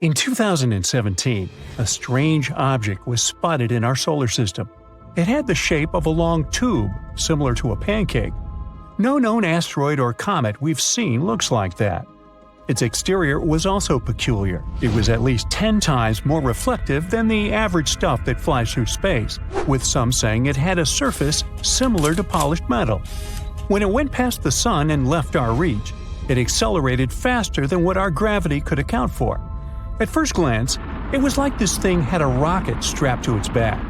In 2017, a strange object was spotted in our solar system. It had the shape of a long tube, similar to a pancake. No known asteroid or comet we've seen looks like that. Its exterior was also peculiar. It was at least 10 times more reflective than the average stuff that flies through space, with some saying it had a surface similar to polished metal. When it went past the Sun and left our reach, it accelerated faster than what our gravity could account for. At first glance, it was like this thing had a rocket strapped to its back.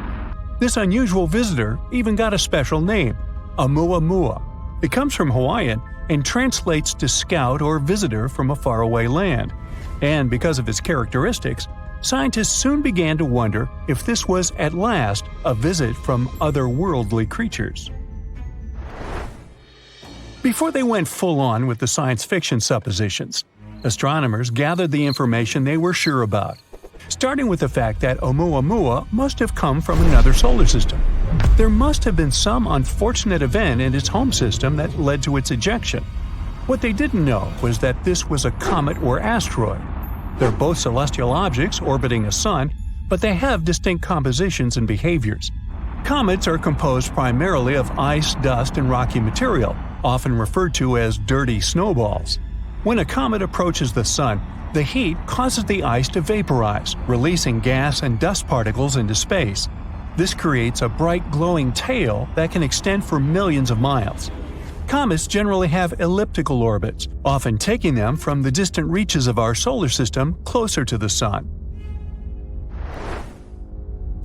This unusual visitor even got a special name, Oumuamua. It comes from Hawaiian and translates to scout or visitor from a faraway land. And because of its characteristics, scientists soon began to wonder if this was at last a visit from otherworldly creatures. Before they went full-on with the science fiction suppositions, astronomers gathered the information they were sure about, starting with the fact that Oumuamua must have come from another solar system. There must have been some unfortunate event in its home system that led to its ejection. What they didn't know was that this was a comet or asteroid. They're both celestial objects orbiting a sun, but they have distinct compositions and behaviors. Comets are composed primarily of ice, dust, and rocky material, often referred to as dirty snowballs. When a comet approaches the Sun, the heat causes the ice to vaporize, releasing gas and dust particles into space. This creates a bright glowing tail that can extend for millions of miles. Comets generally have elliptical orbits, often taking them from the distant reaches of our solar system closer to the Sun.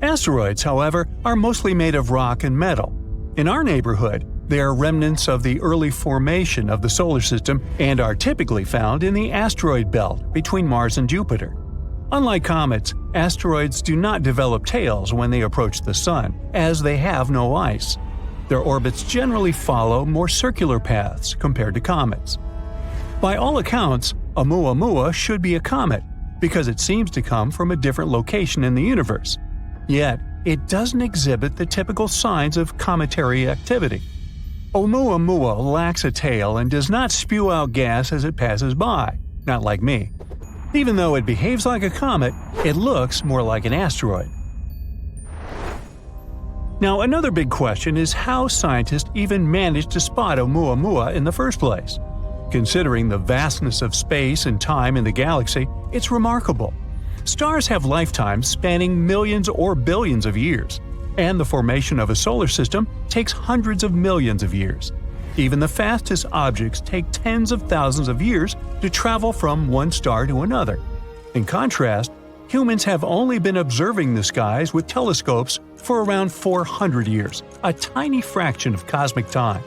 Asteroids, however, are mostly made of rock and metal. In our neighborhood, they are remnants of the early formation of the solar system and are typically found in the asteroid belt between Mars and Jupiter. Unlike comets, asteroids do not develop tails when they approach the Sun, as they have no ice. Their orbits generally follow more circular paths compared to comets. By all accounts, Oumuamua should be a comet, because it seems to come from a different location in the universe. Yet, it doesn't exhibit the typical signs of cometary activity. Oumuamua lacks a tail and does not spew out gas as it passes by, not like me. Even though it behaves like a comet, it looks more like an asteroid. Now, another big question is how scientists even managed to spot Oumuamua in the first place. Considering the vastness of space and time in the galaxy, it's remarkable. Stars have lifetimes spanning millions or billions of years, and the formation of a solar system takes hundreds of millions of years. Even the fastest objects take tens of thousands of years to travel from one star to another. In contrast, humans have only been observing the skies with telescopes for around 400 years, a tiny fraction of cosmic time.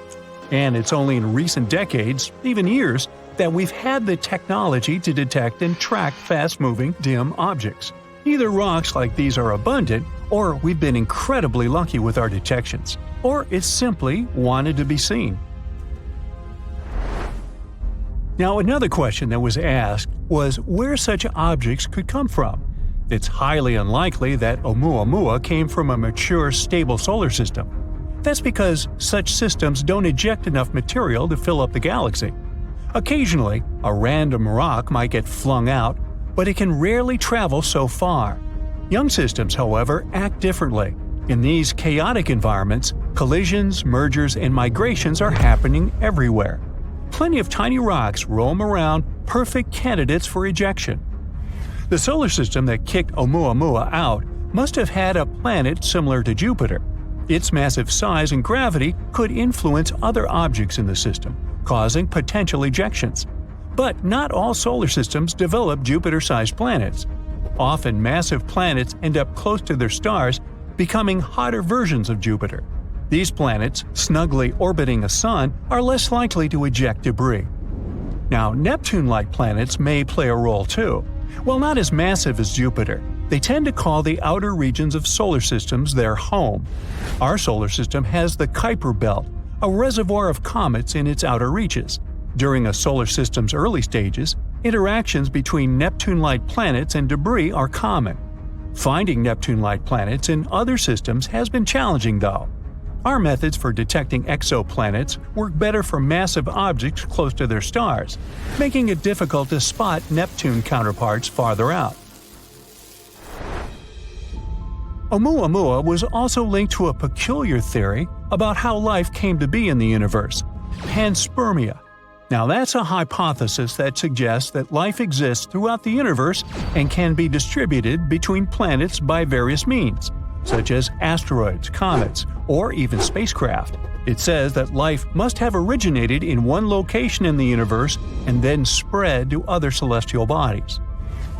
And it's only in recent decades, even years, that we've had the technology to detect and track fast-moving, dim objects. Either rocks like these are abundant, or we've been incredibly lucky with our detections, or it's simply wanted to be seen. Now, another question that was asked was where such objects could come from. It's highly unlikely that Oumuamua came from a mature, stable solar system. That's because such systems don't eject enough material to fill up the galaxy. Occasionally, a random rock might get flung out, but it can rarely travel so far. Young systems, however, act differently. In these chaotic environments, collisions, mergers, and migrations are happening everywhere. Plenty of tiny rocks roam around, perfect candidates for ejection. The solar system that kicked Oumuamua out must have had a planet similar to Jupiter. Its massive size and gravity could influence other objects in the system, causing potential ejections. But not all solar systems develop Jupiter-sized planets. Often massive planets end up close to their stars, becoming hotter versions of Jupiter. These planets, snugly orbiting a sun, are less likely to eject debris. Now, Neptune-like planets may play a role too. While not as massive as Jupiter, they tend to call the outer regions of solar systems their home. Our solar system has the Kuiper Belt, a reservoir of comets in its outer reaches. During a solar system's early stages, interactions between Neptune-like planets and debris are common. Finding Neptune-like planets in other systems has been challenging, though. Our methods for detecting exoplanets work better for massive objects close to their stars, making it difficult to spot Neptune counterparts farther out. Oumuamua was also linked to a peculiar theory about how life came to be in the universe – Panspermia. Now that's a hypothesis that suggests that life exists throughout the universe and can be distributed between planets by various means, such as asteroids, comets, or even spacecraft. It says that life must have originated in one location in the universe and then spread to other celestial bodies.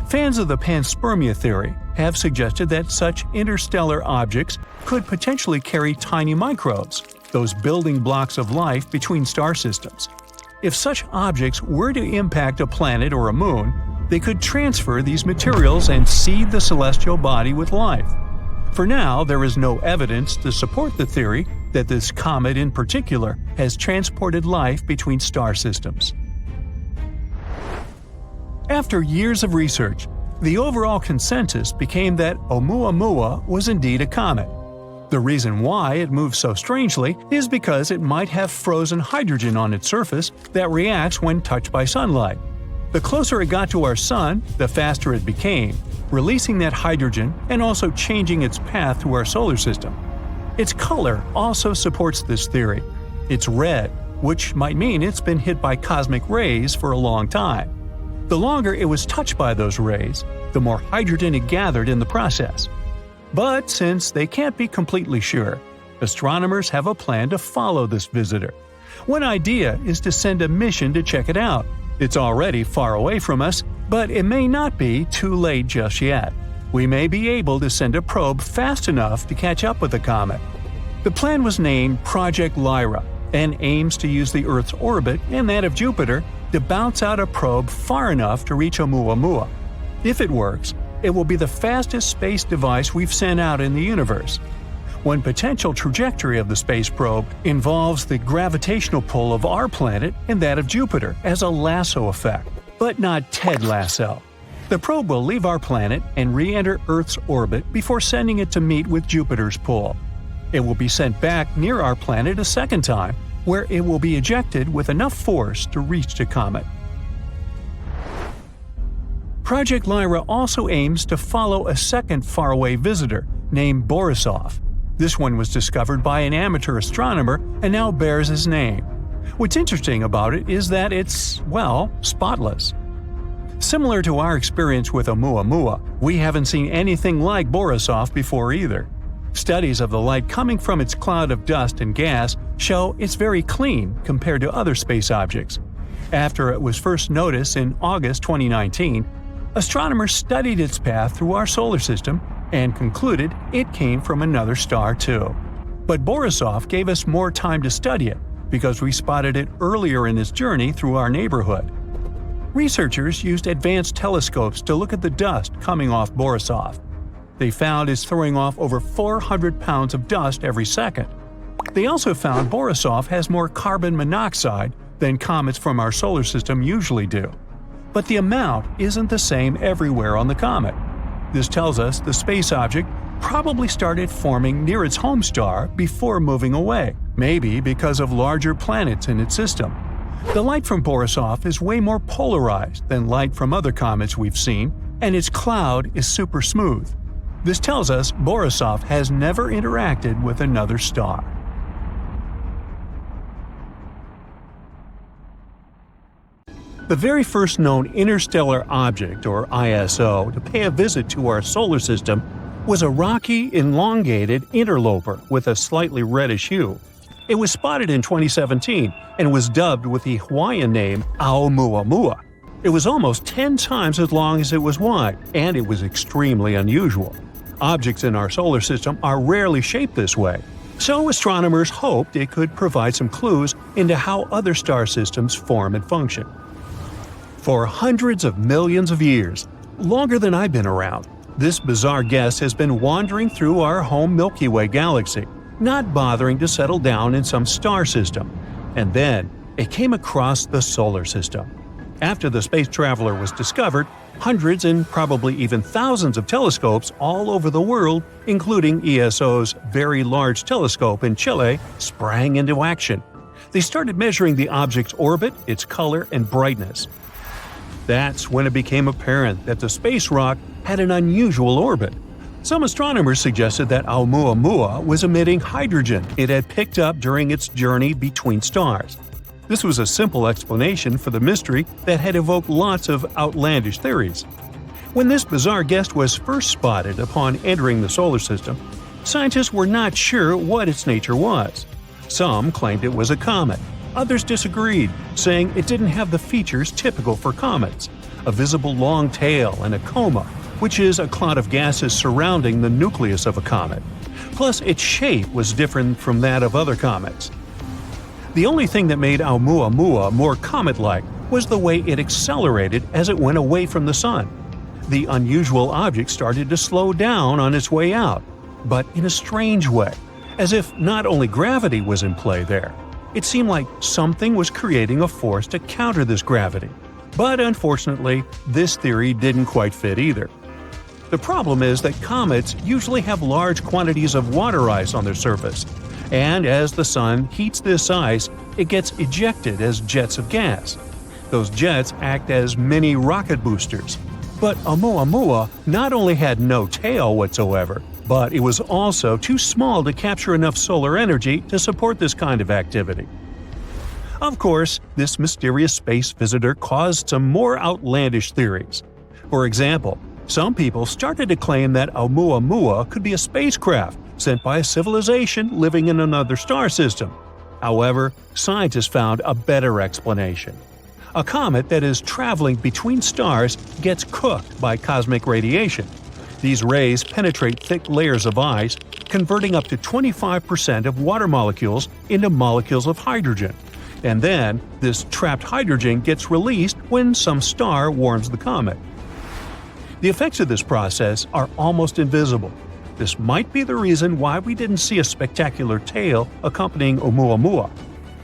Fans of the panspermia theory have suggested that such interstellar objects could potentially carry tiny microbes, those building blocks of life between star systems. If such objects were to impact a planet or a moon, they could transfer these materials and seed the celestial body with life. For now, there is no evidence to support the theory that this comet in particular has transported life between star systems. After years of research, the overall consensus became that Oumuamua was indeed a comet. The reason why it moves so strangely is because it might have frozen hydrogen on its surface that reacts when touched by sunlight. The closer it got to our Sun, the faster it became, releasing that hydrogen and also changing its path through our solar system. Its color also supports this theory. It's red, which might mean it's been hit by cosmic rays for a long time. The longer it was touched by those rays, the more hydrogen it gathered in the process. But since they can't be completely sure, astronomers have a plan to follow this visitor. One idea is to send a mission to check it out. It's already far away from us, but it may not be too late just yet. We may be able to send a probe fast enough to catch up with the comet. The plan was named Project Lyra and aims to use the Earth's orbit and that of Jupiter to bounce out a probe far enough to reach Oumuamua. If it works, it will be the fastest space device we've sent out in the universe. One potential trajectory of the space probe involves the gravitational pull of our planet and that of Jupiter as a lasso effect, but not Ted Lasso. The probe will leave our planet and re-enter Earth's orbit before sending it to meet with Jupiter's pull. It will be sent back near our planet a second time, where it will be ejected with enough force to reach the comet. Project Lyra also aims to follow a second faraway visitor named Borisov. This one was discovered by an amateur astronomer and now bears his name. What's interesting about it is that it's, well, spotless. Similar to our experience with Oumuamua, we haven't seen anything like Borisov before either. Studies of the light coming from its cloud of dust and gas show it's very clean compared to other space objects. After it was first noticed in August 2019, astronomers studied its path through our solar system and concluded it came from another star too. But Borisov gave us more time to study it because we spotted it earlier in its journey through our neighborhood. Researchers used advanced telescopes to look at the dust coming off Borisov. They found it's throwing off over 400 pounds of dust every second. They also found Borisov has more carbon monoxide than comets from our solar system usually do. But the amount isn't the same everywhere on the comet. This tells us the space object probably started forming near its home star before moving away, maybe because of larger planets in its system. The light from Borisov is way more polarized than light from other comets we've seen, and its cloud is super smooth. This tells us Borisov has never interacted with another star. The very first known interstellar object, or ISO, to pay a visit to our solar system was a rocky, elongated interloper with a slightly reddish hue. It was spotted in 2017 and was dubbed with the Hawaiian name Oumuamua. It was almost 10 times as long as it was wide, and it was extremely unusual. Objects in our solar system are rarely shaped this way, so astronomers hoped it could provide some clues into how other star systems form and function. For hundreds of millions of years, longer than I've been around, this bizarre guest has been wandering through our home Milky Way galaxy, not bothering to settle down in some star system. And then, it came across the solar system. After the space traveler was discovered, hundreds and probably even thousands of telescopes all over the world, including ESO's Very Large Telescope in Chile, sprang into action. They started measuring the object's orbit, its color, and brightness. That's when it became apparent that the space rock had an unusual orbit. Some astronomers suggested that Oumuamua was emitting hydrogen it had picked up during its journey between stars. This was a simple explanation for the mystery that had evoked lots of outlandish theories. When this bizarre guest was first spotted upon entering the solar system, scientists were not sure what its nature was. Some claimed it was a comet. Others disagreed, saying it didn't have the features typical for comets: a visible long tail and a coma, which is a cloud of gases surrounding the nucleus of a comet. Plus, its shape was different from that of other comets. The only thing that made Oumuamua more comet-like was the way it accelerated as it went away from the sun. The unusual object started to slow down on its way out, but in a strange way, as if not only gravity was in play there. It seemed like something was creating a force to counter this gravity. But unfortunately, this theory didn't quite fit either. The problem is that comets usually have large quantities of water ice on their surface, and as the sun heats this ice, it gets ejected as jets of gas. Those jets act as mini rocket boosters. But Oumuamua not only had no tail whatsoever, but it was also too small to capture enough solar energy to support this kind of activity. Of course, this mysterious space visitor caused some more outlandish theories. For example, some people started to claim that Oumuamua could be a spacecraft sent by a civilization living in another star system. However, scientists found a better explanation. A comet that is traveling between stars gets cooked by cosmic radiation. These rays penetrate thick layers of ice, converting up to 25% of water molecules into molecules of hydrogen. And then, this trapped hydrogen gets released when some star warms the comet. The effects of this process are almost invisible. This might be the reason why we didn't see a spectacular tail accompanying Oumuamua.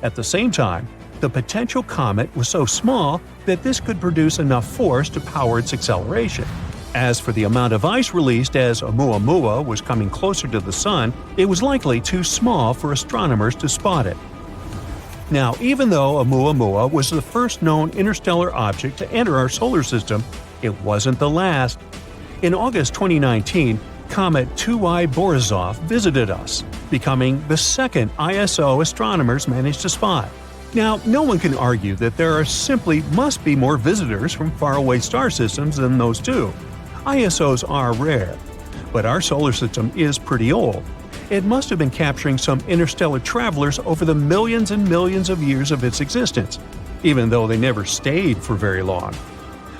At the same time, the potential comet was so small that this could produce enough force to power its acceleration. As for the amount of ice released as Oumuamua was coming closer to the sun, it was likely too small for astronomers to spot it. Now, even though Oumuamua was the first known interstellar object to enter our solar system, it wasn't the last. In August 2019, Comet 2I Borisov visited us, becoming the second ISO astronomers managed to spot. Now, no one can argue that there simply must be more visitors from faraway star systems than those two. ISOs are rare, but our solar system is pretty old. It must have been capturing some interstellar travelers over the millions and millions of years of its existence, even though they never stayed for very long.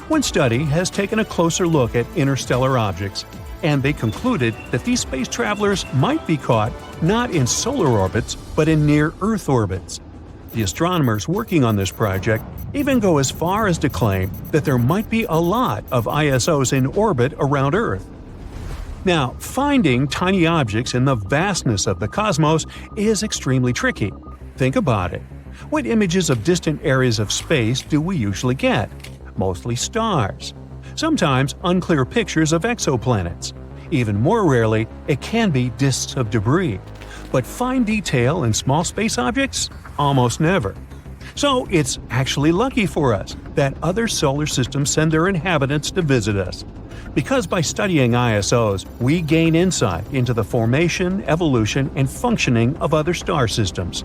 One study has taken a closer look at interstellar objects, and they concluded that these space travelers might be caught not in solar orbits, but in near-Earth orbits. The astronomers working on this project even go as far as to claim that there might be a lot of ISOs in orbit around Earth. Now, finding tiny objects in the vastness of the cosmos is extremely tricky. Think about it. What images of distant areas of space do we usually get? Mostly stars. Sometimes unclear pictures of exoplanets. Even more rarely, it can be disks of debris. But fine detail in small space objects? Almost never. So it's actually lucky for us that other solar systems send their inhabitants to visit us. Because by studying ISOs, we gain insight into the formation, evolution, and functioning of other star systems.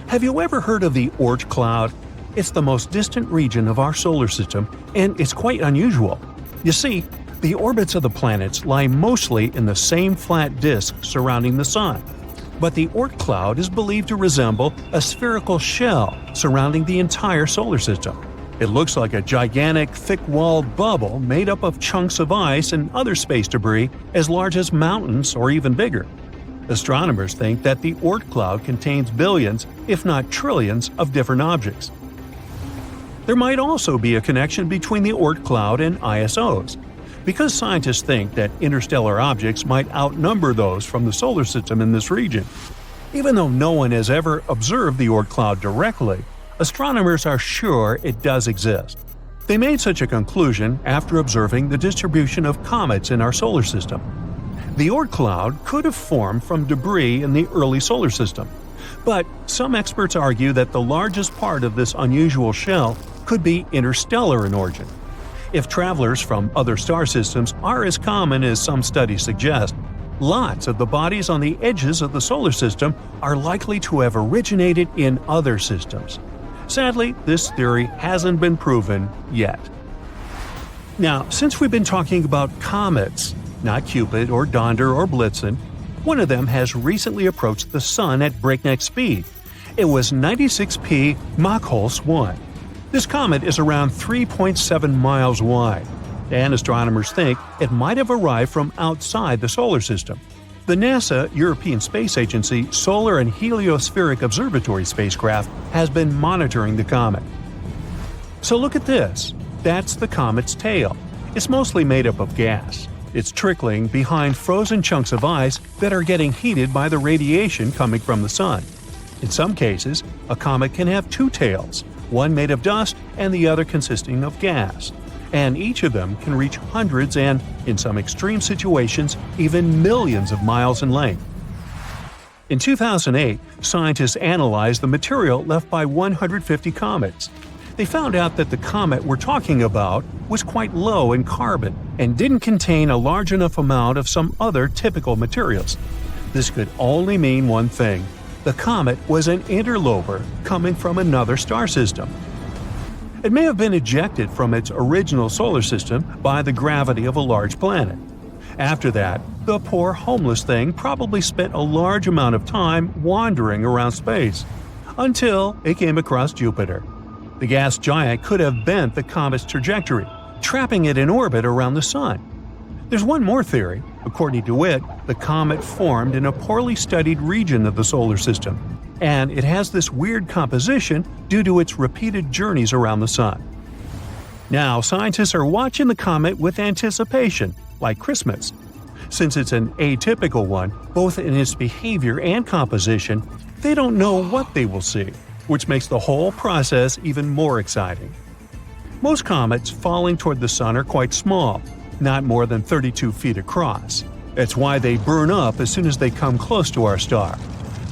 Have you ever heard of the Oort cloud? It's the most distant region of our solar system, and it's quite unusual. You see, the orbits of the planets lie mostly in the same flat disk surrounding the Sun. But the Oort cloud is believed to resemble a spherical shell surrounding the entire solar system. It looks like a gigantic, thick-walled bubble made up of chunks of ice and other space debris as large as mountains or even bigger. Astronomers think that the Oort cloud contains billions, if not trillions, of different objects. There might also be a connection between the Oort cloud and ISOs. Because scientists think that interstellar objects might outnumber those from the solar system in this region. Even though no one has ever observed the Oort cloud directly, astronomers are sure it does exist. They made such a conclusion after observing the distribution of comets in our solar system. The Oort cloud could have formed from debris in the early solar system, but some experts argue that the largest part of this unusual shell could be interstellar in origin. If travelers from other star systems are as common as some studies suggest, lots of the bodies on the edges of the solar system are likely to have originated in other systems. Sadly, this theory hasn't been proven yet. Now, since we've been talking about comets, not Cupid or Donder or Blitzen, one of them has recently approached the Sun at breakneck speed. It was 96P Machholz 1. This comet is around 3.7 miles wide, and astronomers think it might have arrived from outside the solar system. The NASA European Space Agency Solar and Heliospheric Observatory spacecraft has been monitoring the comet. So look at this. That's the comet's tail. It's mostly made up of gas. It's trickling behind frozen chunks of ice that are getting heated by the radiation coming from the Sun. In some cases, a comet can have two tails, one made of dust and the other consisting of gas, and each of them can reach hundreds and, in some extreme situations, even millions of miles in length. In 2008, scientists analyzed the material left by 150 comets. They found out that the comet we're talking about was quite low in carbon and didn't contain a large enough amount of some other typical materials. This could only mean one thing. The comet was an interloper coming from another star system. It may have been ejected from its original solar system by the gravity of a large planet. After that, the poor homeless thing probably spent a large amount of time wandering around space, until it came across Jupiter. The gas giant could have bent the comet's trajectory, trapping it in orbit around the Sun. There's one more theory. According to it, the comet formed in a poorly studied region of the solar system, and it has this weird composition due to its repeated journeys around the Sun. Now, scientists are watching the comet with anticipation, like Christmas. Since it's an atypical one, both in its behavior and composition, they don't know what they will see, which makes the whole process even more exciting. Most comets falling toward the Sun are quite small, not more than 32 feet across. That's why they burn up as soon as they come close to our star.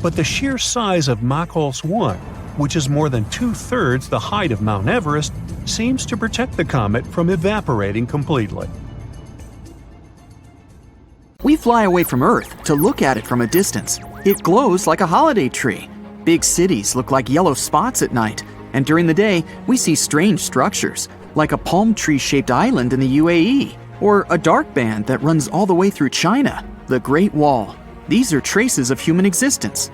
But the sheer size of Machholz 1, which is more than 2/3 the height of Mount Everest, seems to protect the comet from evaporating completely. We fly away from Earth to look at it from a distance. It glows like a holiday tree. Big cities look like yellow spots at night, and during the day we see strange structures, like a palm tree-shaped island in the UAE, or a dark band that runs all the way through China, the Great Wall. These are traces of human existence.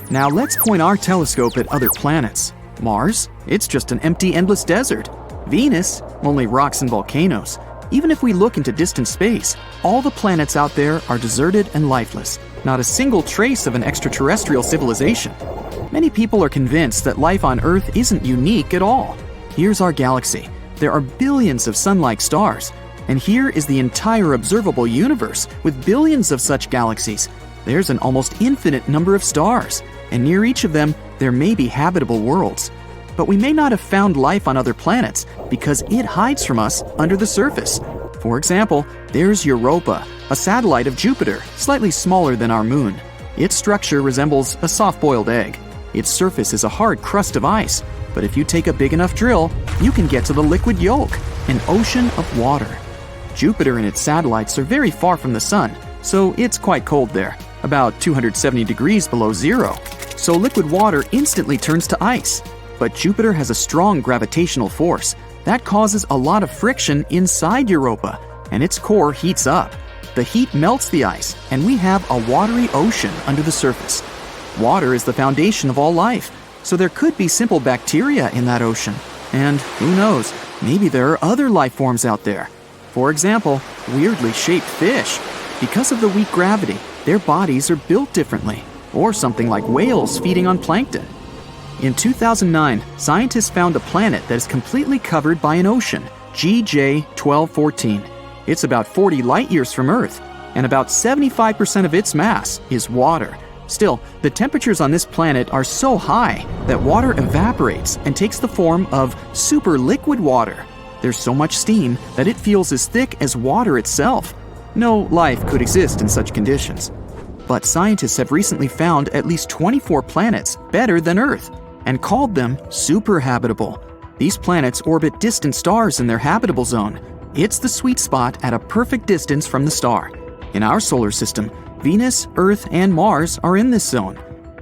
Now let's point our telescope at other planets. Mars? It's just an empty, endless desert. Venus? Only rocks and volcanoes. Even if we look into distant space, all the planets out there are deserted and lifeless. Not a single trace of an extraterrestrial civilization. Many people are convinced that life on Earth isn't unique at all. Here's our galaxy. There are billions of sun-like stars. And here is the entire observable universe with billions of such galaxies. There's an almost infinite number of stars, and near each of them, there may be habitable worlds. But we may not have found life on other planets because it hides from us under the surface. For example, there's Europa, a satellite of Jupiter, slightly smaller than our moon. Its structure resembles a soft-boiled egg. Its surface is a hard crust of ice, but if you take a big enough drill, you can get to the liquid yolk, an ocean of water. Jupiter and its satellites are very far from the Sun, so it's quite cold there, about 270 degrees below zero. So liquid water instantly turns to ice. But Jupiter has a strong gravitational force that causes a lot of friction inside Europa, and its core heats up. The heat melts the ice, and we have a watery ocean under the surface. Water is the foundation of all life, so there could be simple bacteria in that ocean. And who knows, maybe there are other life forms out there. For example, weirdly shaped fish. Because of the weak gravity, their bodies are built differently, or something like whales feeding on plankton. In 2009, scientists found a planet that is completely covered by an ocean, GJ 1214. It's about 40 light years from Earth, and about 75% of its mass is water. Still, the temperatures on this planet are so high that water evaporates and takes the form of superliquid water. There's so much steam that it feels as thick as water itself. No life could exist in such conditions. But scientists have recently found at least 24 planets better than Earth and called them superhabitable. These planets orbit distant stars in their habitable zone, It's the sweet spot at a perfect distance from the star. In our solar system, Venus, Earth, and Mars are in this zone.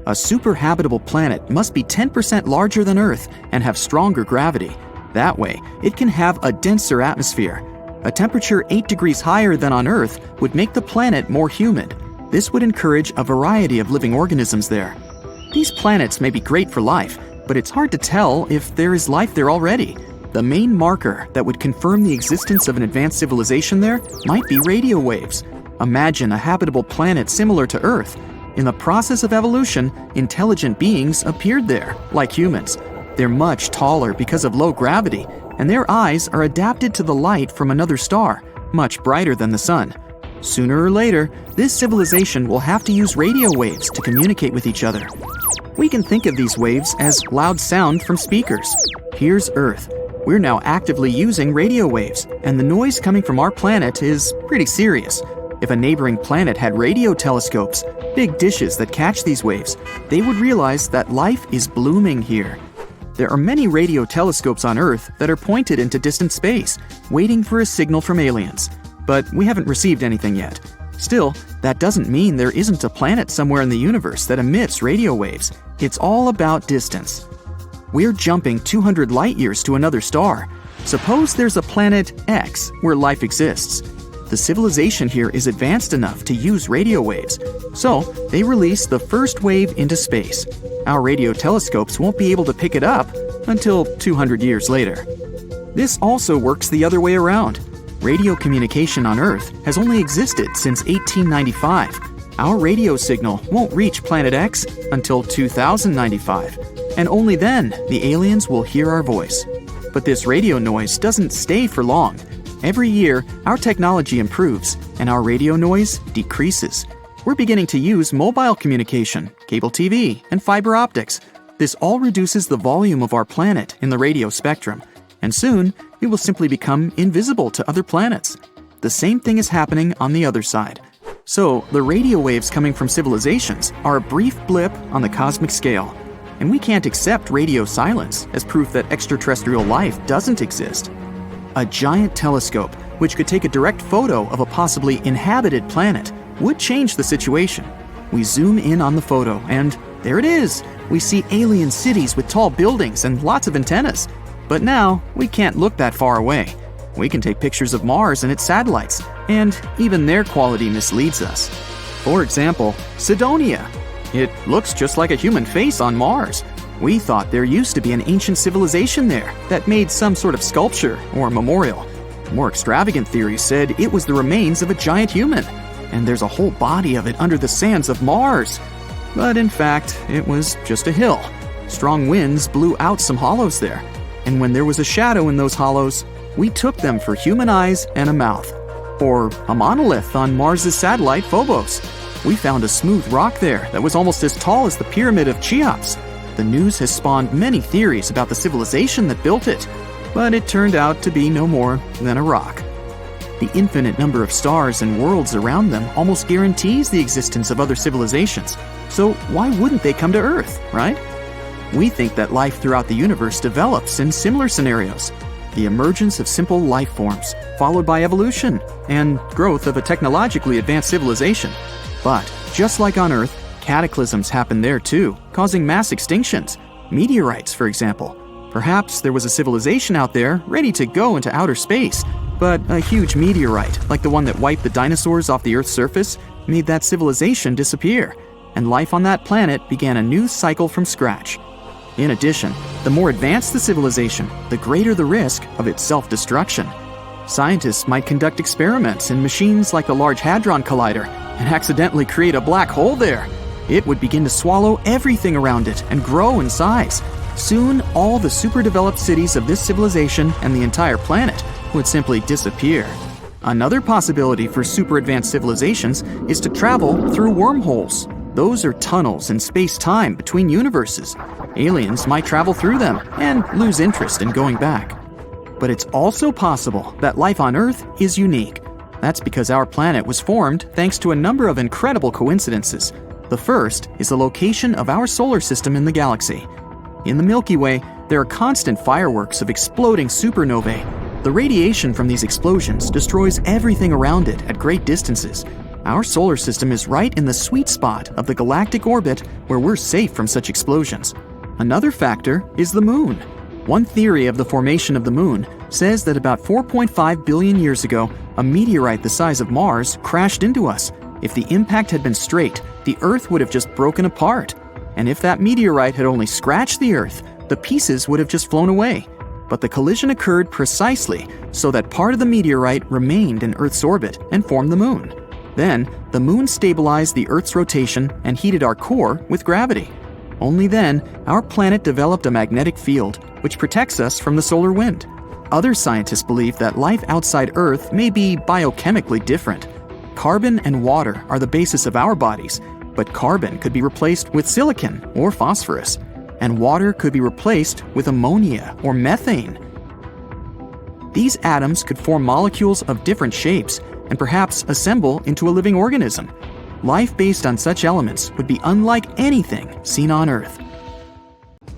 A superhabitable planet must be 10% larger than Earth and have stronger gravity. That way, it can have a denser atmosphere. A temperature 8 degrees higher than on Earth would make the planet more humid. This would encourage a variety of living organisms there. These planets may be great for life, but it's hard to tell if there is life there already. The main marker that would confirm the existence of an advanced civilization there might be radio waves. Imagine a habitable planet similar to Earth. In the process of evolution, intelligent beings appeared there, like humans. They're much taller because of low gravity, and their eyes are adapted to the light from another star, much brighter than the sun. Sooner or later, this civilization will have to use radio waves to communicate with each other. We can think of these waves as loud sound from speakers. Here's Earth. We're now actively using radio waves, and the noise coming from our planet is pretty serious. If a neighboring planet had radio telescopes, big dishes that catch these waves, they would realize that life is blooming here. There are many radio telescopes on Earth that are pointed into distant space, waiting for a signal from aliens. But we haven't received anything yet. Still, that doesn't mean there isn't a planet somewhere in the universe that emits radio waves. It's all about distance. We're jumping 200 light years to another star. Suppose there's a planet X where life exists. The civilization here is advanced enough to use radio waves, so they release the first wave into space. Our radio telescopes won't be able to pick it up until 200 years later. This also works the other way around. Radio communication on Earth has only existed since 1895. Our radio signal won't reach Planet X until 2095, and only then the aliens will hear our voice. But this radio noise doesn't stay for long. Every year, our technology improves, and our radio noise decreases. We're beginning to use mobile communication, cable TV, and fiber optics. This all reduces the volume of our planet in the radio spectrum, and soon we will simply become invisible to other planets. The same thing is happening on the other side. So, the radio waves coming from civilizations are a brief blip on the cosmic scale, and we can't accept radio silence as proof that extraterrestrial life doesn't exist. A giant telescope, which could take a direct photo of a possibly inhabited planet, would change the situation. We zoom in on the photo, and there it is! We see alien cities with tall buildings and lots of antennas. But now, we can't look that far away. We can take pictures of Mars and its satellites, and even their quality misleads us. For example, Cydonia. It looks just like a human face on Mars. We thought there used to be an ancient civilization there that made some sort of sculpture or memorial. More extravagant theories said it was the remains of a giant human, and there's a whole body of it under the sands of Mars. But in fact, it was just a hill. Strong winds blew out some hollows there, and when there was a shadow in those hollows, we took them for human eyes and a mouth. Or a monolith on Mars' satellite Phobos. We found a smooth rock there that was almost as tall as the pyramid of Cheops. The news has spawned many theories about the civilization that built it, but it turned out to be no more than a rock. The infinite number of stars and worlds around them almost guarantees the existence of other civilizations, so why wouldn't they come to Earth, right? We think that life throughout the universe develops in similar scenarios. The emergence of simple life forms, followed by evolution, and growth of a technologically advanced civilization. But, just like on Earth, cataclysms happen there too, causing mass extinctions. Meteorites, for example. Perhaps there was a civilization out there ready to go into outer space, but a huge meteorite, like the one that wiped the dinosaurs off the Earth's surface, made that civilization disappear, and life on that planet began a new cycle from scratch. In addition, the more advanced the civilization, the greater the risk of its self-destruction. Scientists might conduct experiments in machines like the Large Hadron Collider and accidentally create a black hole there. It would begin to swallow everything around it and grow in size. Soon, all the super-developed cities of this civilization and the entire planet would simply disappear. Another possibility for super-advanced civilizations is to travel through wormholes. Those are tunnels in space-time between universes. Aliens might travel through them and lose interest in going back. But it's also possible that life on Earth is unique. That's because our planet was formed thanks to a number of incredible coincidences. The first is the location of our solar system in the galaxy. In the Milky Way, there are constant fireworks of exploding supernovae. The radiation from these explosions destroys everything around it at great distances. Our solar system is right in the sweet spot of the galactic orbit where we're safe from such explosions. Another factor is the moon. One theory of the formation of the moon says that about 4.5 billion years ago, a meteorite the size of Mars crashed into us. If the impact had been straight, the Earth would have just broken apart. And if that meteorite had only scratched the Earth, the pieces would have just flown away. But the collision occurred precisely so that part of the meteorite remained in Earth's orbit and formed the moon. Then, the moon stabilized the Earth's rotation and heated our core with gravity. Only then, our planet developed a magnetic field, which protects us from the solar wind. Other scientists believe that life outside Earth may be biochemically different. Carbon and water are the basis of our bodies, but carbon could be replaced with silicon or phosphorus, and water could be replaced with ammonia or methane. These atoms could form molecules of different shapes and perhaps assemble into a living organism. Life based on such elements would be unlike anything seen on Earth.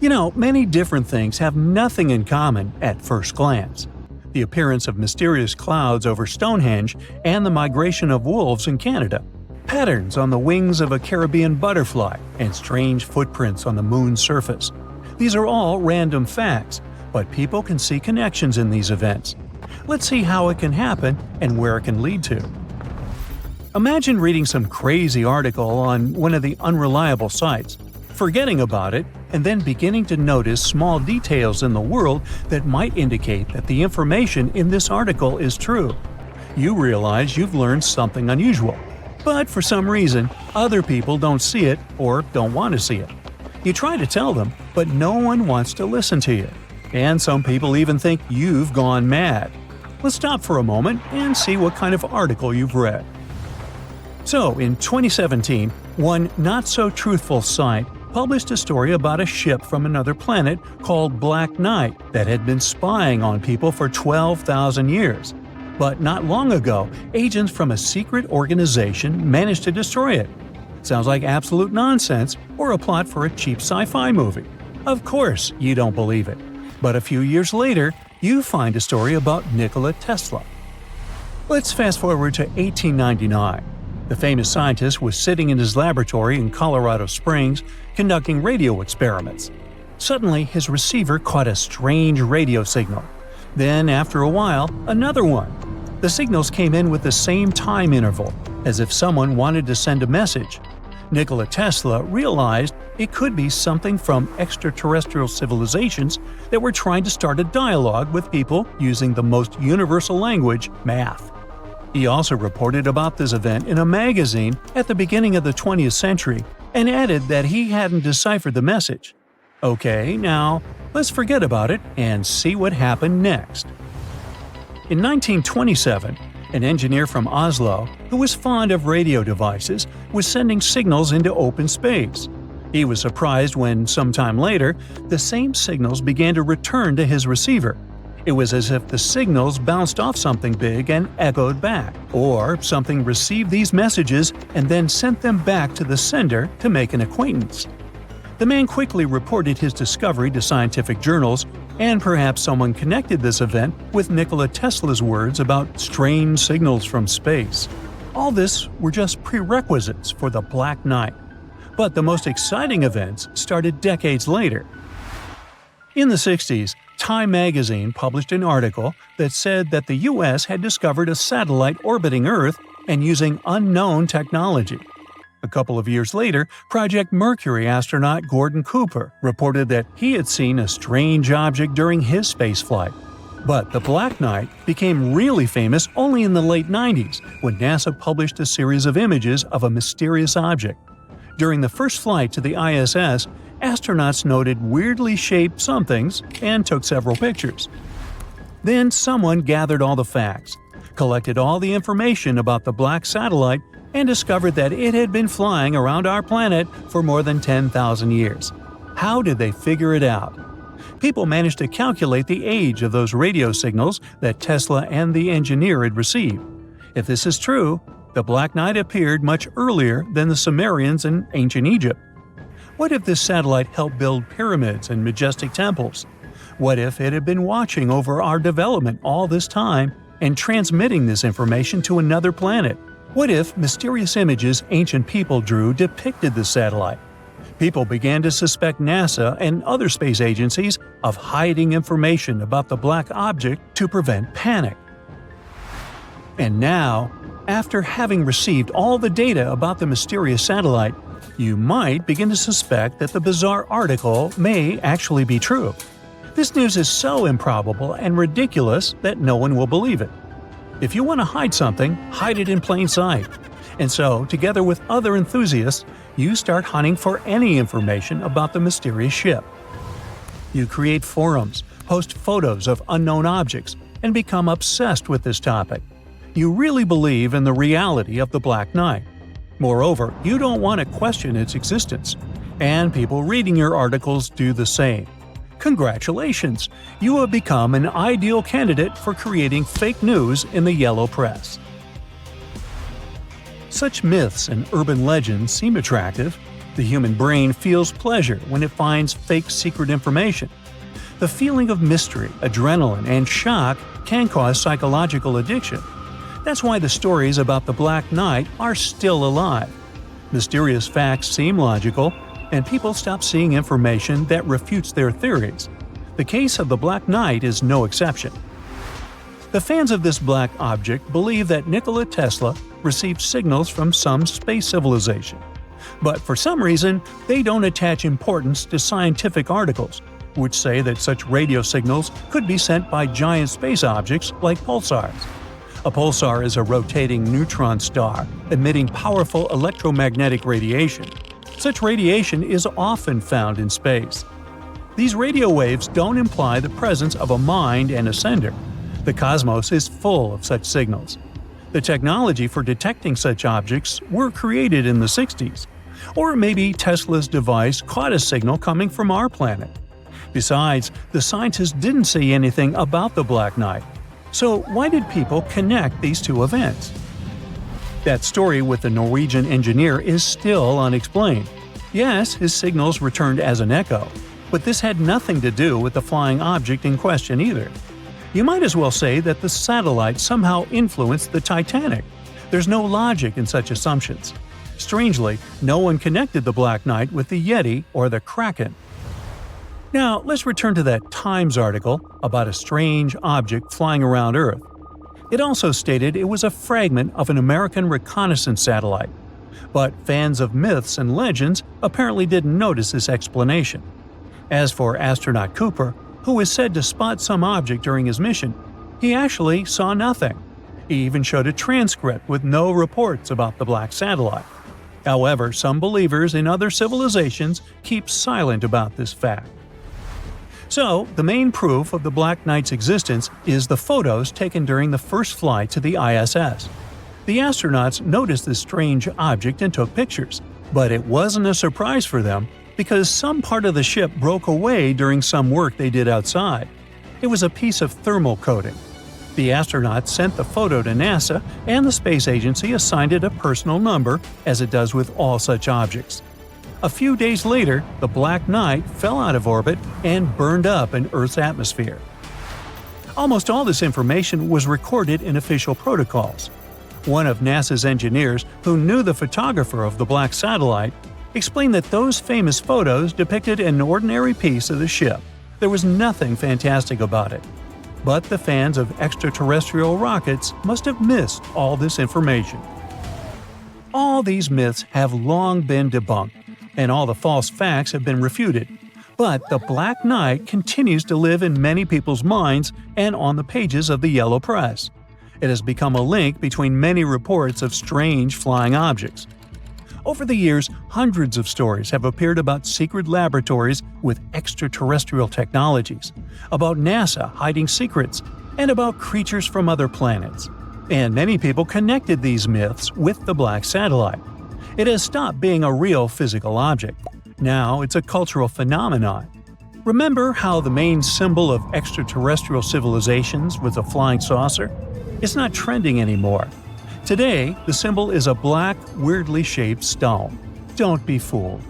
You know, many different things have nothing in common at first glance. The appearance of mysterious clouds over Stonehenge and the migration of wolves in Canada, patterns on the wings of a Caribbean butterfly, and strange footprints on the moon's surface. These are all random facts, but people can see connections in these events. Let's see how it can happen and where it can lead to. Imagine reading some crazy article on one of the unreliable sites, forgetting about it, and then beginning to notice small details in the world that might indicate that the information in this article is true. You realize you've learned something unusual, but for some reason, other people don't see it or don't want to see it. You try to tell them, but no one wants to listen to you. And some people even think you've gone mad. Let's stop for a moment and see what kind of article you've read. So, in 2017, one not-so-truthful site published a story about a ship from another planet called Black Knight that had been spying on people for 12,000 years. But not long ago, agents from a secret organization managed to destroy it. Sounds like absolute nonsense or a plot for a cheap sci-fi movie. Of course, you don't believe it. But a few years later, you find a story about Nikola Tesla. Let's fast forward to 1899. The famous scientist was sitting in his laboratory in Colorado Springs conducting radio experiments. Suddenly, his receiver caught a strange radio signal. Then, after a while, another one. The signals came in with the same time interval, as if someone wanted to send a message. Nikola Tesla realized it could be something from extraterrestrial civilizations that were trying to start a dialogue with people using the most universal language, math. He also reported about this event in a magazine at the beginning of the 20th century and added that he hadn't deciphered the message. Okay, now let's forget about it and see what happened next. In 1927, an engineer from Oslo, who was fond of radio devices, was sending signals into open space. He was surprised when, sometime later, the same signals began to return to his receiver. It was as if the signals bounced off something big and echoed back, or something received these messages and then sent them back to the sender to make an acquaintance. The man quickly reported his discovery to scientific journals, and perhaps someone connected this event with Nikola Tesla's words about strange signals from space. All this were just prerequisites for the Black Knight. But the most exciting events started decades later. In the 60s, Time magazine published an article that said that the U.S. had discovered a satellite orbiting Earth and using unknown technology. A couple of years later, Project Mercury astronaut Gordon Cooper reported that he had seen a strange object during his spaceflight. But the Black Knight became really famous only in the late 90s, when NASA published a series of images of a mysterious object. During the first flight to the ISS, astronauts noted weirdly shaped somethings and took several pictures. Then someone gathered all the facts, collected all the information about the black satellite, and discovered that it had been flying around our planet for more than 10,000 years. How did they figure it out? People managed to calculate the age of those radio signals that Tesla and the engineer had received. If this is true, the Black Knight appeared much earlier than the Sumerians in ancient Egypt. What if this satellite helped build pyramids and majestic temples? What if it had been watching over our development all this time and transmitting this information to another planet? What if mysterious images ancient people drew depicted the satellite? People began to suspect NASA and other space agencies of hiding information about the black object to prevent panic. And now, after having received all the data about the mysterious satellite, you might begin to suspect that the bizarre article may actually be true. This news is so improbable and ridiculous that no one will believe it. If you want to hide something, hide it in plain sight. And so, together with other enthusiasts, you start hunting for any information about the mysterious ship. You create forums, post photos of unknown objects, and become obsessed with this topic. You really believe in the reality of the Black Knight. Moreover, you don't want to question its existence, and people reading your articles do the same. Congratulations! You have become an ideal candidate for creating fake news in the yellow press. Such myths and urban legends seem attractive. The human brain feels pleasure when it finds fake secret information. The feeling of mystery, adrenaline, and shock can cause psychological addiction. That's why the stories about the Black Knight are still alive. Mysterious facts seem logical, and people stop seeing information that refutes their theories. The case of the Black Knight is no exception. The fans of this black object believe that Nikola Tesla received signals from some space civilization. But for some reason, they don't attach importance to scientific articles, which say that such radio signals could be sent by giant space objects like pulsars. A pulsar is a rotating neutron star emitting powerful electromagnetic radiation. Such radiation is often found in space. These radio waves don't imply the presence of a mind and a sender. The cosmos is full of such signals. The technology for detecting such objects were created in the 60s. Or maybe Tesla's device caught a signal coming from our planet. Besides, the scientists didn't say anything about the Black Knight. So why did people connect these two events? That story with the Norwegian engineer is still unexplained. Yes, his signals returned as an echo, but this had nothing to do with the flying object in question either. You might as well say that the satellite somehow influenced the Titanic. There's no logic in such assumptions. Strangely, no one connected the Black Knight with the Yeti or the Kraken. Now, let's return to that Times article about a strange object flying around Earth. It also stated it was a fragment of an American reconnaissance satellite. But fans of myths and legends apparently didn't notice this explanation. As for astronaut Cooper, who is said to spot some object during his mission, he actually saw nothing. He even showed a transcript with no reports about the black satellite. However, some believers in other civilizations keep silent about this fact. So, the main proof of the Black Knight's existence is the photos taken during the first flight to the ISS. The astronauts noticed this strange object and took pictures, but it wasn't a surprise for them because some part of the ship broke away during some work they did outside. It was a piece of thermal coating. The astronauts sent the photo to NASA, and the space agency assigned it a personal number, as it does with all such objects. A few days later, the Black Knight fell out of orbit and burned up in Earth's atmosphere. Almost all this information was recorded in official protocols. One of NASA's engineers, who knew the photographer of the black satellite, explained that those famous photos depicted an ordinary piece of the ship. There was nothing fantastic about it. But the fans of extraterrestrial rockets must have missed all this information. All these myths have long been debunked, and all the false facts have been refuted. But the Black Knight continues to live in many people's minds and on the pages of the yellow press. It has become a link between many reports of strange flying objects. Over the years, hundreds of stories have appeared about secret laboratories with extraterrestrial technologies, about NASA hiding secrets, and about creatures from other planets. And many people connected these myths with the black satellite. It has stopped being a real physical object. Now it's a cultural phenomenon. Remember how the main symbol of extraterrestrial civilizations was a flying saucer? It's not trending anymore. Today, the symbol is a black, weirdly shaped stone. Don't be fooled.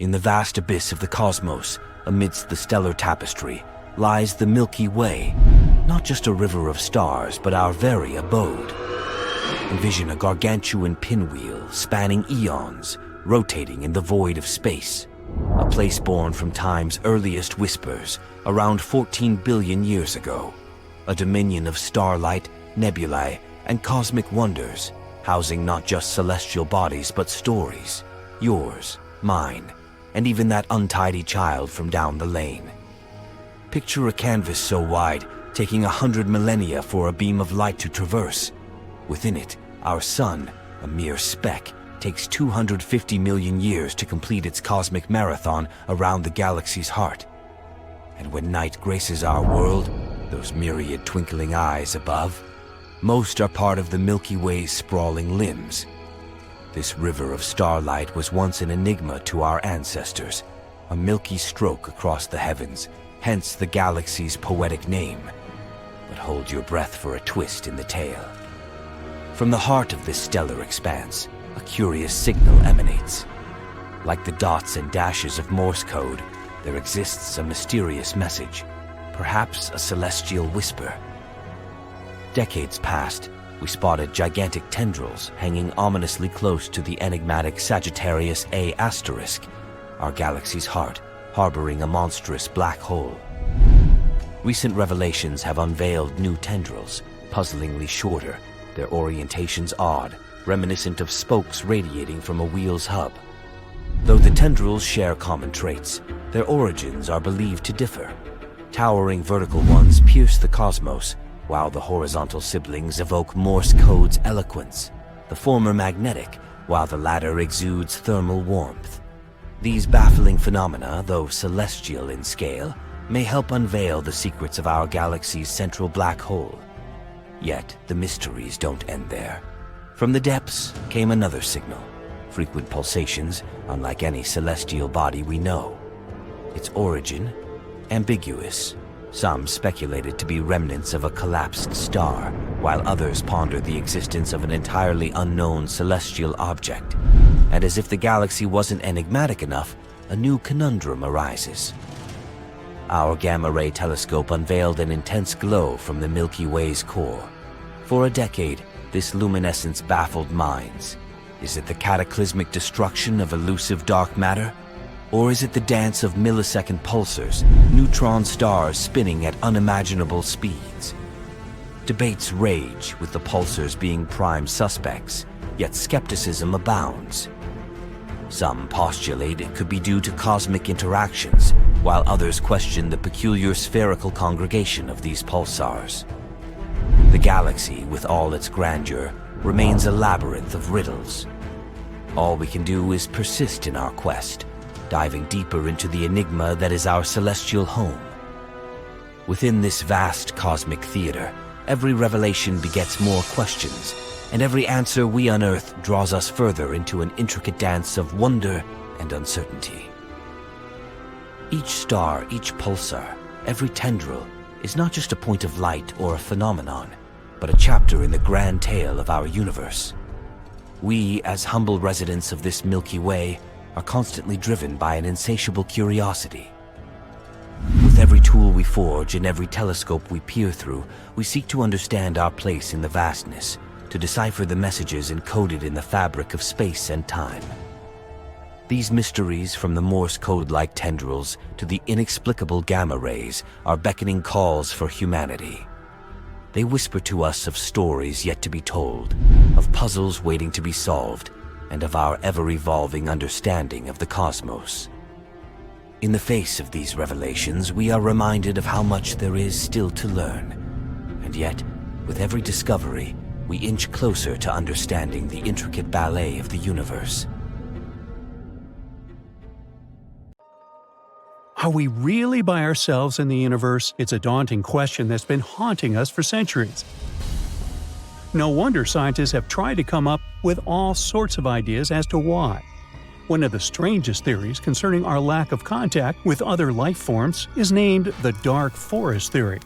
In the vast abyss of the cosmos, amidst the stellar tapestry, lies the Milky Way, not just a river of stars, but our very abode. Envision a gargantuan pinwheel spanning eons, rotating in the void of space, a place born from time's earliest whispers, around 14 billion years ago, a dominion of starlight, nebulae, and cosmic wonders, housing not just celestial bodies but stories, yours, mine, and even that untidy child from down the lane. Picture a canvas so wide, taking 100 millennia for a beam of light to traverse. Within it, our sun, a mere speck, takes 250 million years to complete its cosmic marathon around the galaxy's heart. And when night graces our world, those myriad twinkling eyes above, most are part of the Milky Way's sprawling limbs. This river of starlight was once an enigma to our ancestors, a milky stroke across the heavens, hence the galaxy's poetic name. But hold your breath for a twist in the tale. From the heart of this stellar expanse, a curious signal emanates. Like the dots and dashes of Morse code, there exists a mysterious message, perhaps a celestial whisper. Decades past, we spotted gigantic tendrils hanging ominously close to the enigmatic Sagittarius A*, our galaxy's heart, harboring a monstrous black hole. Recent revelations have unveiled new tendrils, puzzlingly shorter, their orientations odd, reminiscent of spokes radiating from a wheel's hub. Though the tendrils share common traits, their origins are believed to differ. Towering vertical ones pierce the cosmos, while the horizontal siblings evoke Morse code's eloquence, the former magnetic, while the latter exudes thermal warmth. These baffling phenomena, though celestial in scale, may help unveil the secrets of our galaxy's central black hole. Yet, the mysteries don't end there. From the depths came another signal, frequent pulsations, unlike any celestial body we know. Its origin? Ambiguous. Some speculated to be remnants of a collapsed star, while others pondered the existence of an entirely unknown celestial object. And as if the galaxy wasn't enigmatic enough, a new conundrum arises. Our gamma-ray telescope unveiled an intense glow from the Milky Way's core. For a decade, this luminescence baffled minds. Is it the cataclysmic destruction of elusive dark matter? Or is it the dance of millisecond pulsars, neutron stars spinning at unimaginable speeds? Debates rage, with the pulsars being prime suspects, yet skepticism abounds. Some postulate it could be due to cosmic interactions, while others question the peculiar spherical congregation of these pulsars. The galaxy, with all its grandeur, remains a labyrinth of riddles. All we can do is persist in our quest, diving deeper into the enigma that is our celestial home. Within this vast cosmic theater, every revelation begets more questions, and every answer we unearth draws us further into an intricate dance of wonder and uncertainty. Each star, each pulsar, every tendril is not just a point of light or a phenomenon, but a chapter in the grand tale of our universe. We, as humble residents of this Milky Way, are constantly driven by an insatiable curiosity. With every tool we forge and every telescope we peer through, we seek to understand our place in the vastness, to decipher the messages encoded in the fabric of space and time. These mysteries, from the Morse code-like tendrils to the inexplicable gamma rays, are beckoning calls for humanity. They whisper to us of stories yet to be told, of puzzles waiting to be solved, and of our ever-evolving understanding of the cosmos. In the face of these revelations, we are reminded of how much there is still to learn. And yet, with every discovery, we inch closer to understanding the intricate ballet of the universe. Are we really by ourselves in the universe? It's a daunting question that's been haunting us for centuries. No wonder scientists have tried to come up with all sorts of ideas as to why. One of the strangest theories concerning our lack of contact with other life forms is named the dark forest theory.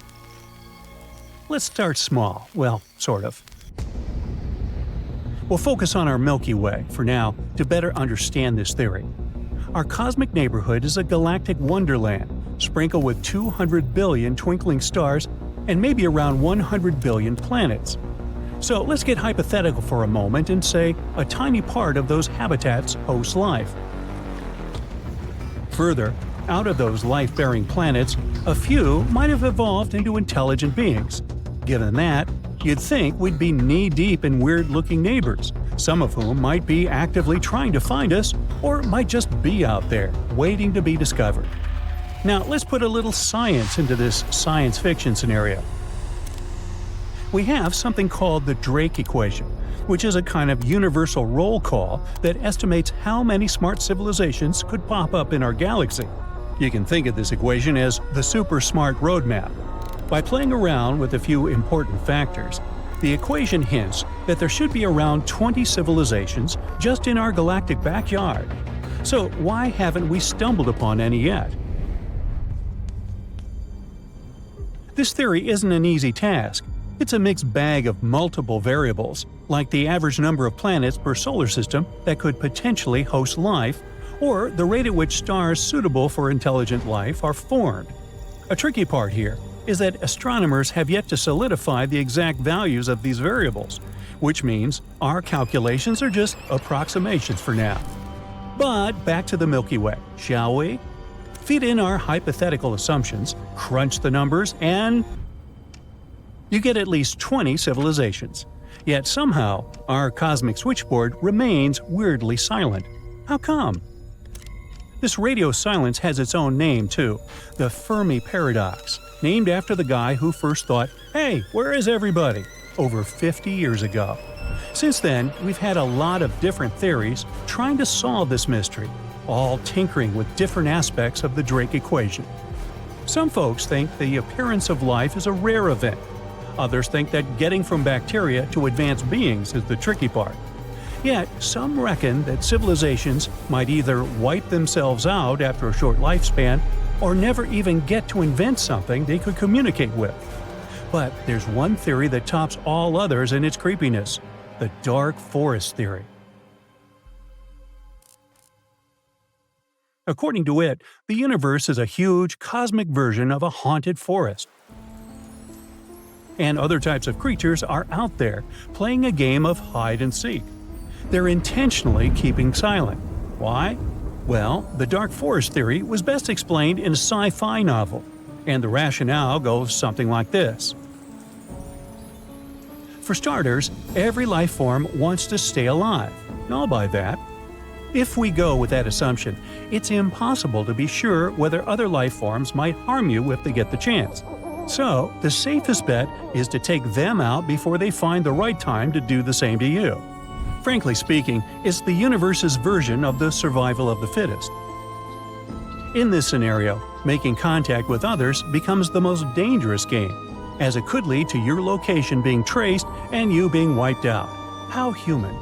Let's start small. Well, sort of. We'll focus on our Milky Way for now to better understand this theory. our cosmic neighborhood is a galactic wonderland, sprinkled with 200 billion twinkling stars and maybe around 100 billion planets. So let's get hypothetical for a moment and say a tiny part of those habitats hosts life. Further, out of those life-bearing planets, a few might have evolved into intelligent beings. Given that, you'd think we'd be knee-deep in weird-looking neighbors, some of whom might be actively trying to find us or might just be out there, waiting to be discovered. Now, let's put a little science into this science fiction scenario. We have something called the Drake equation, which is a kind of universal roll call that estimates how many smart civilizations could pop up in our galaxy. You can think of this equation as the super smart roadmap. By playing around with a few important factors, the equation hints that there should be around 20 civilizations just in our galactic backyard. So why haven't we stumbled upon any yet? This theory isn't an easy task. It's a mixed bag of multiple variables, like the average number of planets per solar system that could potentially host life, or the rate at which stars suitable for intelligent life are formed. A tricky part here is that astronomers have yet to solidify the exact values of these variables, which means our calculations are just approximations for now. But back to the Milky Way, shall we? Feed in our hypothetical assumptions, crunch the numbers, and you get at least 20 civilizations. Yet somehow, our cosmic switchboard remains weirdly silent. How come? This radio silence has its own name too, the Fermi Paradox, named after the guy who first thought, "Hey, where is everybody?" over 50 years ago. Since then, we've had a lot of different theories trying to solve this mystery, all tinkering with different aspects of the Drake equation. Some folks think the appearance of life is a rare event. Others think that getting from bacteria to advanced beings is the tricky part. Yet, some reckon that civilizations might either wipe themselves out after a short lifespan or never even get to invent something they could communicate with. But there's one theory that tops all others in its creepiness: the dark forest theory. According to it, the universe is a huge cosmic version of a haunted forest. And other types of creatures are out there, playing a game of hide and seek. They're intentionally keeping silent. Why? Well, the dark forest theory was best explained in a sci-fi novel, and the rationale goes something like this. For starters, every life form wants to stay alive. I'll buy that. If we go with that assumption, it's impossible to be sure whether other life forms might harm you if they get the chance. So, the safest bet is to take them out before they find the right time to do the same to you. Frankly speaking, it's the universe's version of the survival of the fittest. In this scenario, making contact with others becomes the most dangerous game, as it could lead to your location being traced and you being wiped out. How human.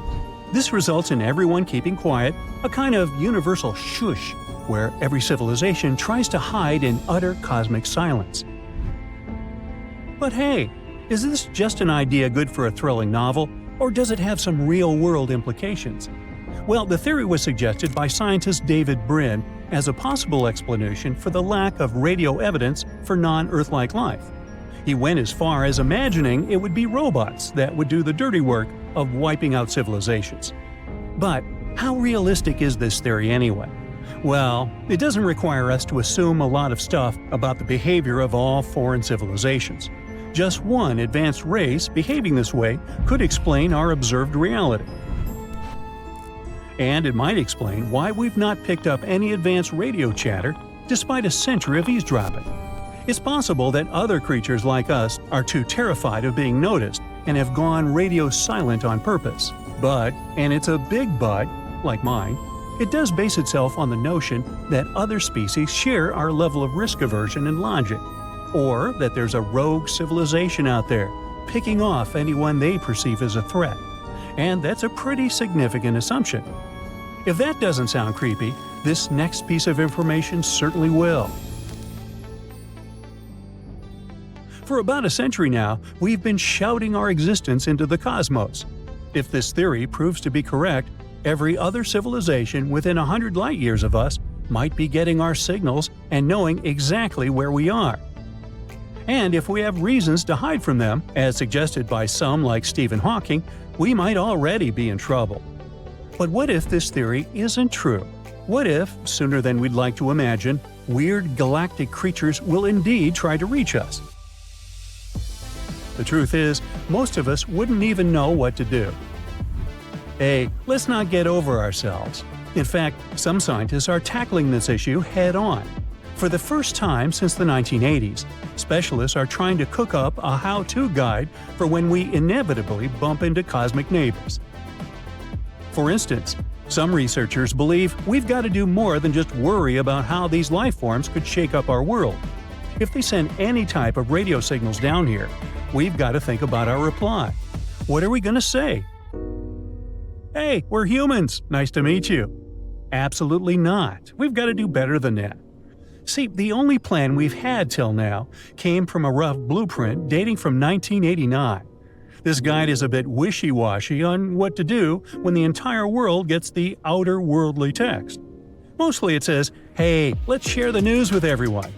This results in everyone keeping quiet, a kind of universal shush, where every civilization tries to hide in utter cosmic silence. But hey, is this just an idea good for a thrilling novel, or does it have some real-world implications? Well, the theory was suggested by scientist David Brin as a possible explanation for the lack of radio evidence for non-Earth-like life. He went as far as imagining it would be robots that would do the dirty work of wiping out civilizations. But how realistic is this theory anyway? Well, it doesn't require us to assume a lot of stuff about the behavior of all foreign civilizations. Just one advanced race behaving this way could explain our observed reality. And it might explain why we've not picked up any advanced radio chatter despite a century of eavesdropping. It's possible that other creatures like us are too terrified of being noticed and have gone radio silent on purpose. But, and it's a big but, like mine, it does base itself on the notion that other species share our level of risk aversion and logic, or that there's a rogue civilization out there, picking off anyone they perceive as a threat. And that's a pretty significant assumption. If that doesn't sound creepy, this next piece of information certainly will. For about a century now, we've been shouting our existence into the cosmos. If this theory proves to be correct, every other civilization within 100 light-years of us might be getting our signals and knowing exactly where we are. And if we have reasons to hide from them, as suggested by some like Stephen Hawking, we might already be in trouble. But what if this theory isn't true? What if, sooner than we'd like to imagine, weird galactic creatures will indeed try to reach us? The truth is, most of us wouldn't even know what to do. Hey, let's not get over ourselves. In fact, some scientists are tackling this issue head-on. For the first time since the 1980s, specialists are trying to cook up a how-to guide for when we inevitably bump into cosmic neighbors. For instance, some researchers believe we've got to do more than just worry about how these life forms could shake up our world. If they send any type of radio signals down here, we've got to think about our reply. What are we going to say? Hey, we're humans. Nice to meet you. Absolutely not. We've got to do better than that. See, the only plan we've had till now came from a rough blueprint dating from 1989. This guide is a bit wishy-washy on what to do when the entire world gets the outer worldly text. Mostly it says, hey, let's share the news with everyone.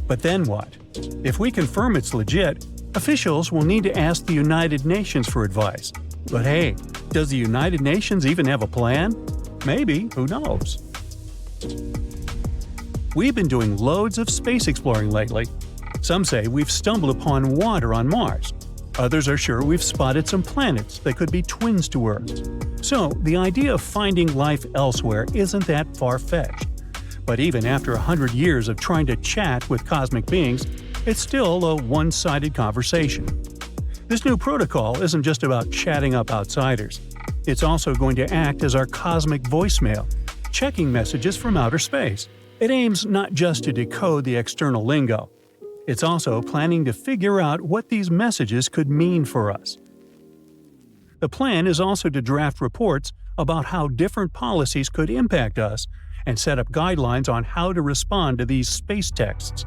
But then what? If we confirm it's legit, officials will need to ask the United Nations for advice. But hey, does the United Nations even have a plan? Maybe, who knows? We've been doing loads of space exploring lately. Some say we've stumbled upon water on Mars. Others are sure we've spotted some planets that could be twins to Earth. So, the idea of finding life elsewhere isn't that far-fetched. But even after 100 years of trying to chat with cosmic beings, it's still a one-sided conversation. This new protocol isn't just about chatting up outsiders. It's also going to act as our cosmic voicemail, checking messages from outer space. It aims not just to decode the external lingo. It's also planning to figure out what these messages could mean for us. The plan is also to draft reports about how different policies could impact us and set up guidelines on how to respond to these space texts.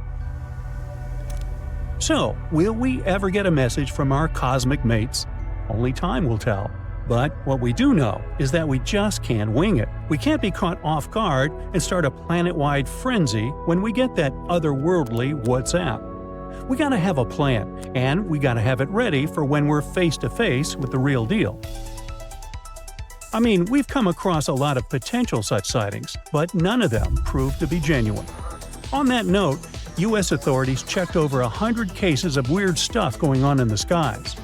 So, will we ever get a message from our cosmic mates? Only time will tell. But what we do know is that we just can't wing it. We can't be caught off guard and start a planet-wide frenzy when we get that otherworldly WhatsApp. We gotta have a plan, and we gotta have it ready for when we're face-to-face with the real deal. I mean, we've come across a lot of potential such sightings, but none of them proved to be genuine. On that note, U.S. authorities checked over 100 cases of weird stuff going on in the skies.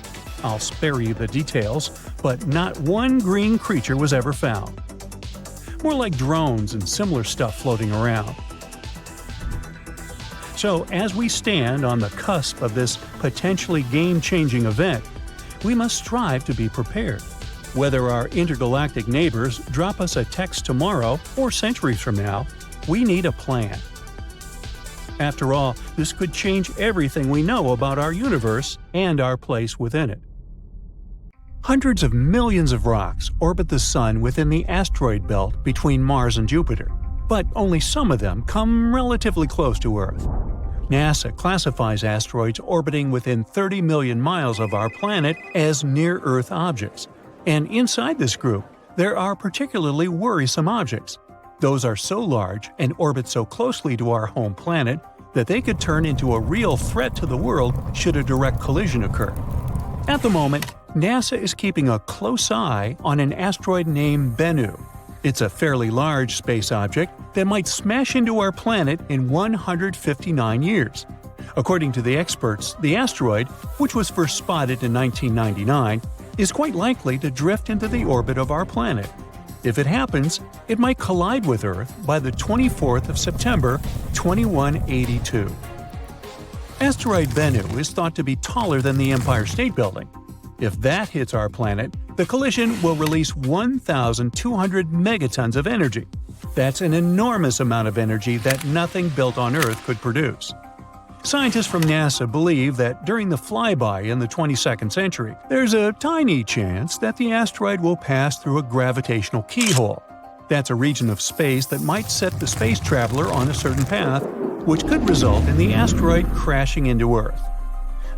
I'll spare you the details, but not one green creature was ever found. More like drones and similar stuff floating around. So, as we stand on the cusp of this potentially game-changing event, we must strive to be prepared. Whether our intergalactic neighbors drop us a text tomorrow or centuries from now, we need a plan. After all, this could change everything we know about our universe and our place within it. Hundreds of millions of rocks orbit the Sun within the asteroid belt between Mars and Jupiter, but only some of them come relatively close to Earth. NASA classifies asteroids orbiting within 30 million miles of our planet as near-Earth objects, and inside this group, there are particularly worrisome objects. Those are so large and orbit so closely to our home planet that they could turn into a real threat to the world should a direct collision occur. At the moment, NASA is keeping a close eye on an asteroid named Bennu. It's a fairly large space object that might smash into our planet in 159 years. According to the experts, the asteroid, which was first spotted in 1999, is quite likely to drift into the orbit of our planet. If it happens, it might collide with Earth by the 24th of September, 2182. Asteroid Bennu is thought to be taller than the Empire State Building. If that hits our planet, the collision will release 1,200 megatons of energy. That's an enormous amount of energy that nothing built on Earth could produce. Scientists from NASA believe that during the flyby in the 22nd century, there's a tiny chance that the asteroid will pass through a gravitational keyhole. That's a region of space that might set the space traveler on a certain path, which could result in the asteroid crashing into Earth.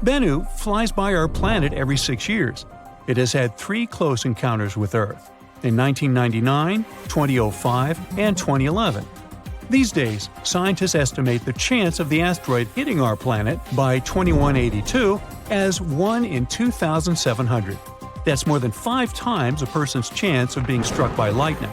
Bennu flies by our planet every 6 years. It has had 3 close encounters with Earth, in 1999, 2005, and 2011. These days, scientists estimate the chance of the asteroid hitting our planet by 2182 as 1 in 2,700. That's more than 5 times a person's chance of being struck by lightning.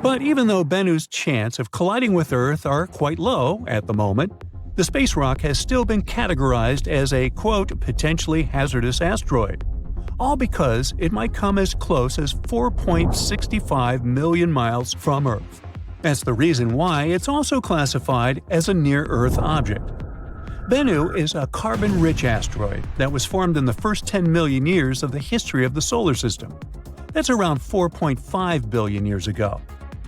But even though Bennu's chance of colliding with Earth are quite low at the moment, the space rock has still been categorized as a, quote, potentially hazardous asteroid, all because it might come as close as 4.65 million miles from Earth. That's the reason why it's also classified as a near-Earth object. Bennu is a carbon-rich asteroid that was formed in the first 10 million years of the history of the solar system. That's around 4.5 billion years ago.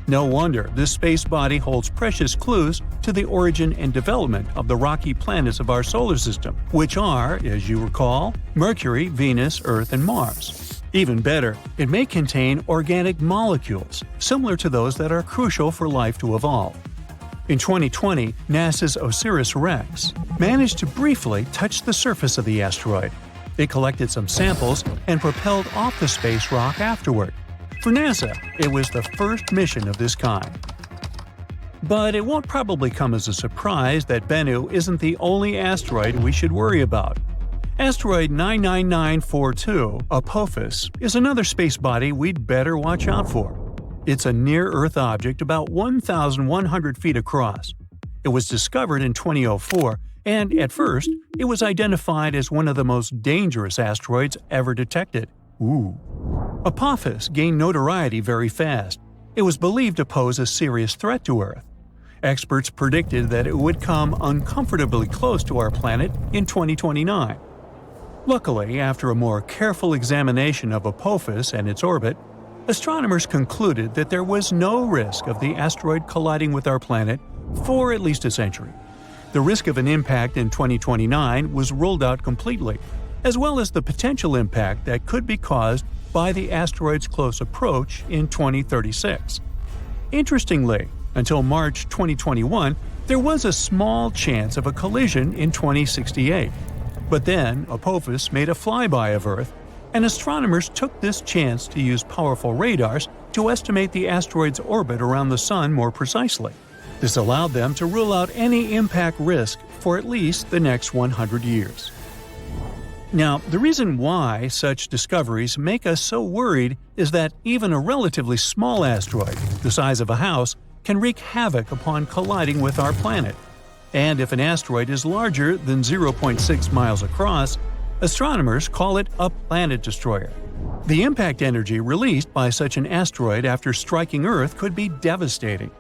No wonder this space body holds precious clues to the origin and development of the rocky planets of our solar system, which are, as you recall, Mercury, Venus, Earth, and Mars. Even better, it may contain organic molecules, similar to those that are crucial for life to evolve. In 2020, NASA's Osiris-Rex managed to briefly touch the surface of the asteroid. It collected some samples and propelled off the space rock afterward. For NASA, it was the first mission of this kind. But it won't probably come as a surprise that Bennu isn't the only asteroid we should worry about. Asteroid 99942, Apophis, is another space body we'd better watch out for. It's a near-Earth object about 1,100 feet across. It was discovered in 2004, and at first, it was identified as one of the most dangerous asteroids ever detected. Apophis gained notoriety very fast. It was believed to pose a serious threat to Earth. Experts predicted that it would come uncomfortably close to our planet in 2029. Luckily, after a more careful examination of Apophis and its orbit, astronomers concluded that there was no risk of the asteroid colliding with our planet for at least a century. The risk of an impact in 2029 was ruled out completely, as well as the potential impact that could be caused by the asteroid's close approach in 2036. Interestingly, until March 2021, there was a small chance of a collision in 2068. But then, Apophis made a flyby of Earth, and astronomers took this chance to use powerful radars to estimate the asteroid's orbit around the Sun more precisely. This allowed them to rule out any impact risk for at least the next 100 years. Now, the reason why such discoveries make us so worried is that even a relatively small asteroid, the size of a house, can wreak havoc upon colliding with our planet. And if an asteroid is larger than 0.6 miles across, astronomers call it a planet destroyer. The impact energy released by such an asteroid after striking Earth could be devastating.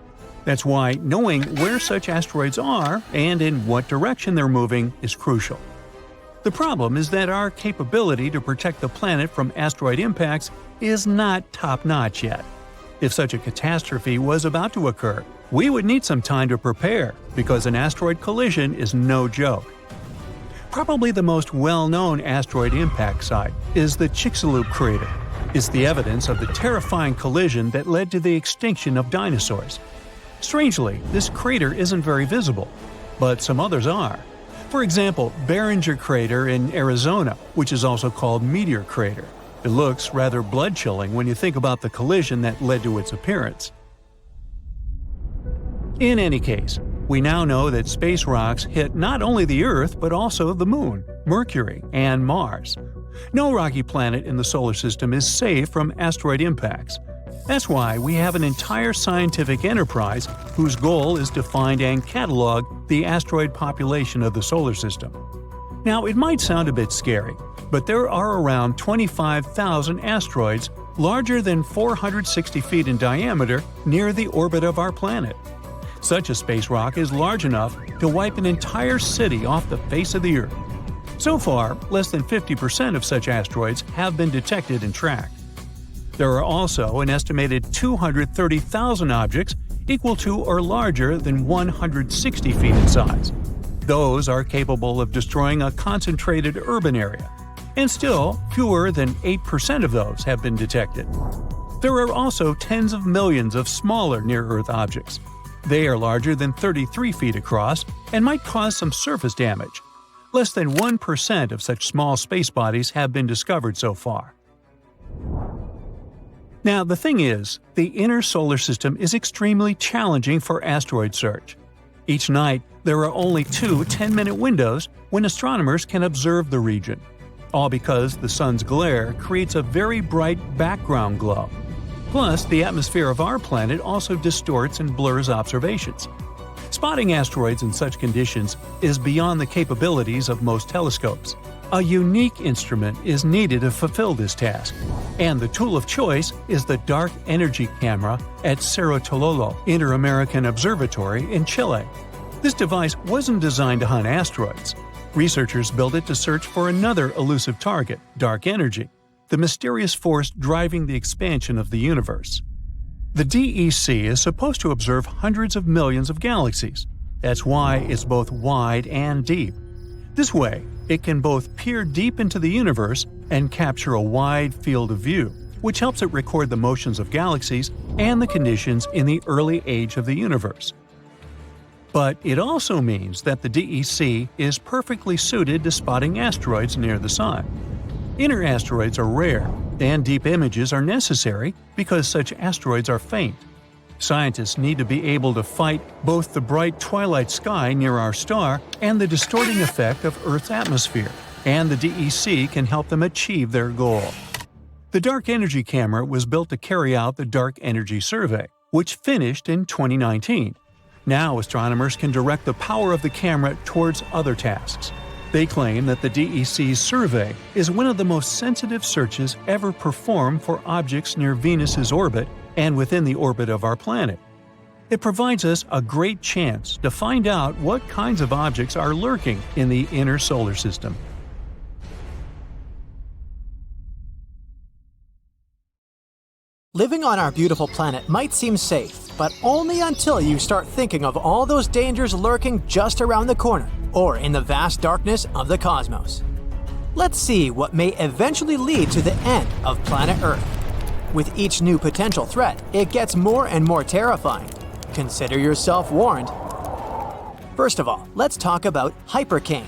That's why knowing where such asteroids are and in what direction they're moving is crucial. The problem is that our capability to protect the planet from asteroid impacts is not top-notch yet. If such a catastrophe was about to occur, we would need some time to prepare, because an asteroid collision is no joke. Probably the most well-known asteroid impact site is the Chicxulub crater. It's the evidence of the terrifying collision that led to the extinction of dinosaurs. Strangely, this crater isn't very visible, but some others are. For example, Barringer Crater in Arizona, which is also called Meteor Crater. It looks rather blood-chilling when you think about the collision that led to its appearance. In any case, we now know that space rocks hit not only the Earth but also the Moon, Mercury, and Mars. No rocky planet in the solar system is safe from asteroid impacts. That's why we have an entire scientific enterprise whose goal is to find and catalog the asteroid population of the solar system. Now, it might sound a bit scary, but there are around 25,000 asteroids larger than 460 feet in diameter near the orbit of our planet. Such a space rock is large enough to wipe an entire city off the face of the Earth. So far, less than 50% of such asteroids have been detected and tracked. There are also an estimated 230,000 objects equal to or larger than 160 feet in size. Those are capable of destroying a concentrated urban area, and still fewer than 8% of those have been detected. There are also tens of millions of smaller near-Earth objects. They are larger than 33 feet across and might cause some surface damage. Less than 1% of such small space bodies have been discovered so far. Now, the thing is, the inner solar system is extremely challenging for asteroid search. Each night, there are only 2 10-minute windows when astronomers can observe the region, all because the sun's glare creates a very bright background glow. Plus, the atmosphere of our planet also distorts and blurs observations. Spotting asteroids in such conditions is beyond the capabilities of most telescopes. A unique instrument is needed to fulfill this task, and the tool of choice is the Dark Energy Camera at Cerro Tololo Inter-American Observatory in Chile. This device wasn't designed to hunt asteroids. Researchers built it to search for another elusive target, dark energy, the mysterious force driving the expansion of the universe. The DEC is supposed to observe hundreds of millions of galaxies. That's why it's both wide and deep. This way, it can both peer deep into the universe and capture a wide field of view, which helps it record the motions of galaxies and the conditions in the early age of the universe. But it also means that the DEC is perfectly suited to spotting asteroids near the Sun. Inner asteroids are rare, and deep images are necessary because such asteroids are faint. Scientists need to be able to fight both the bright twilight sky near our star and the distorting effect of Earth's atmosphere, and the DEC can help them achieve their goal. The Dark Energy Camera was built to carry out the Dark Energy Survey, which finished in 2019. Now astronomers can direct the power of the camera towards other tasks. They claim that the DEC's survey is one of the most sensitive searches ever performed for objects near Venus's orbit and within the orbit of our planet. It provides us a great chance to find out what kinds of objects are lurking in the inner solar system. Living on our beautiful planet might seem safe, but only until you start thinking of all those dangers lurking just around the corner, or in the vast darkness of the cosmos. Let's see what may eventually lead to the end of planet Earth. With each new potential threat, it gets more and more terrifying. Consider yourself warned. First of all, let's talk about Hypercane.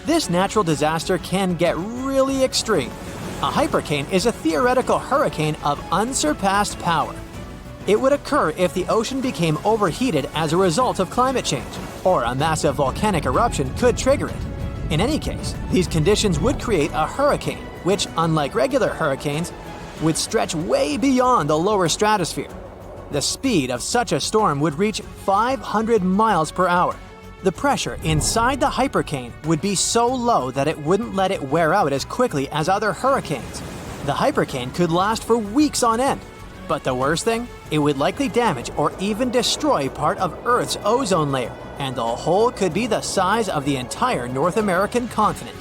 This natural disaster can get really extreme. A hypercane is a theoretical hurricane of unsurpassed power. It would occur if the ocean became overheated as a result of climate change, or a massive volcanic eruption could trigger it. In any case, these conditions would create a hurricane, which, unlike regular hurricanes, would stretch way beyond the lower stratosphere. The speed of such a storm would reach 500 miles per hour. The pressure inside the hypercane would be so low that it wouldn't let it wear out as quickly as other hurricanes. The hypercane could last for weeks on end. But the worst thing? It would likely damage or even destroy part of Earth's ozone layer, and the hole could be the size of the entire North American continent.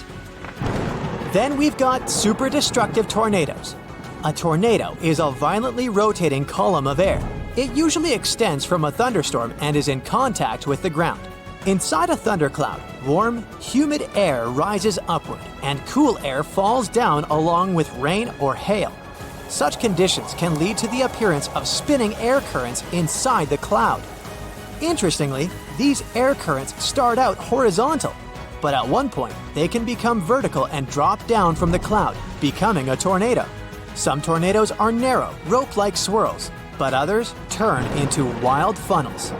Then we've got super destructive tornadoes. A tornado is a violently rotating column of air. It usually extends from a thunderstorm and is in contact with the ground. Inside a thundercloud, warm, humid air rises upward, and cool air falls down along with rain or hail. Such conditions can lead to the appearance of spinning air currents inside the cloud. Interestingly, these air currents start out horizontal, but at one point they can become vertical and drop down from the cloud, becoming a tornado. Some tornadoes are narrow, rope-like swirls, but others turn into wild funnels.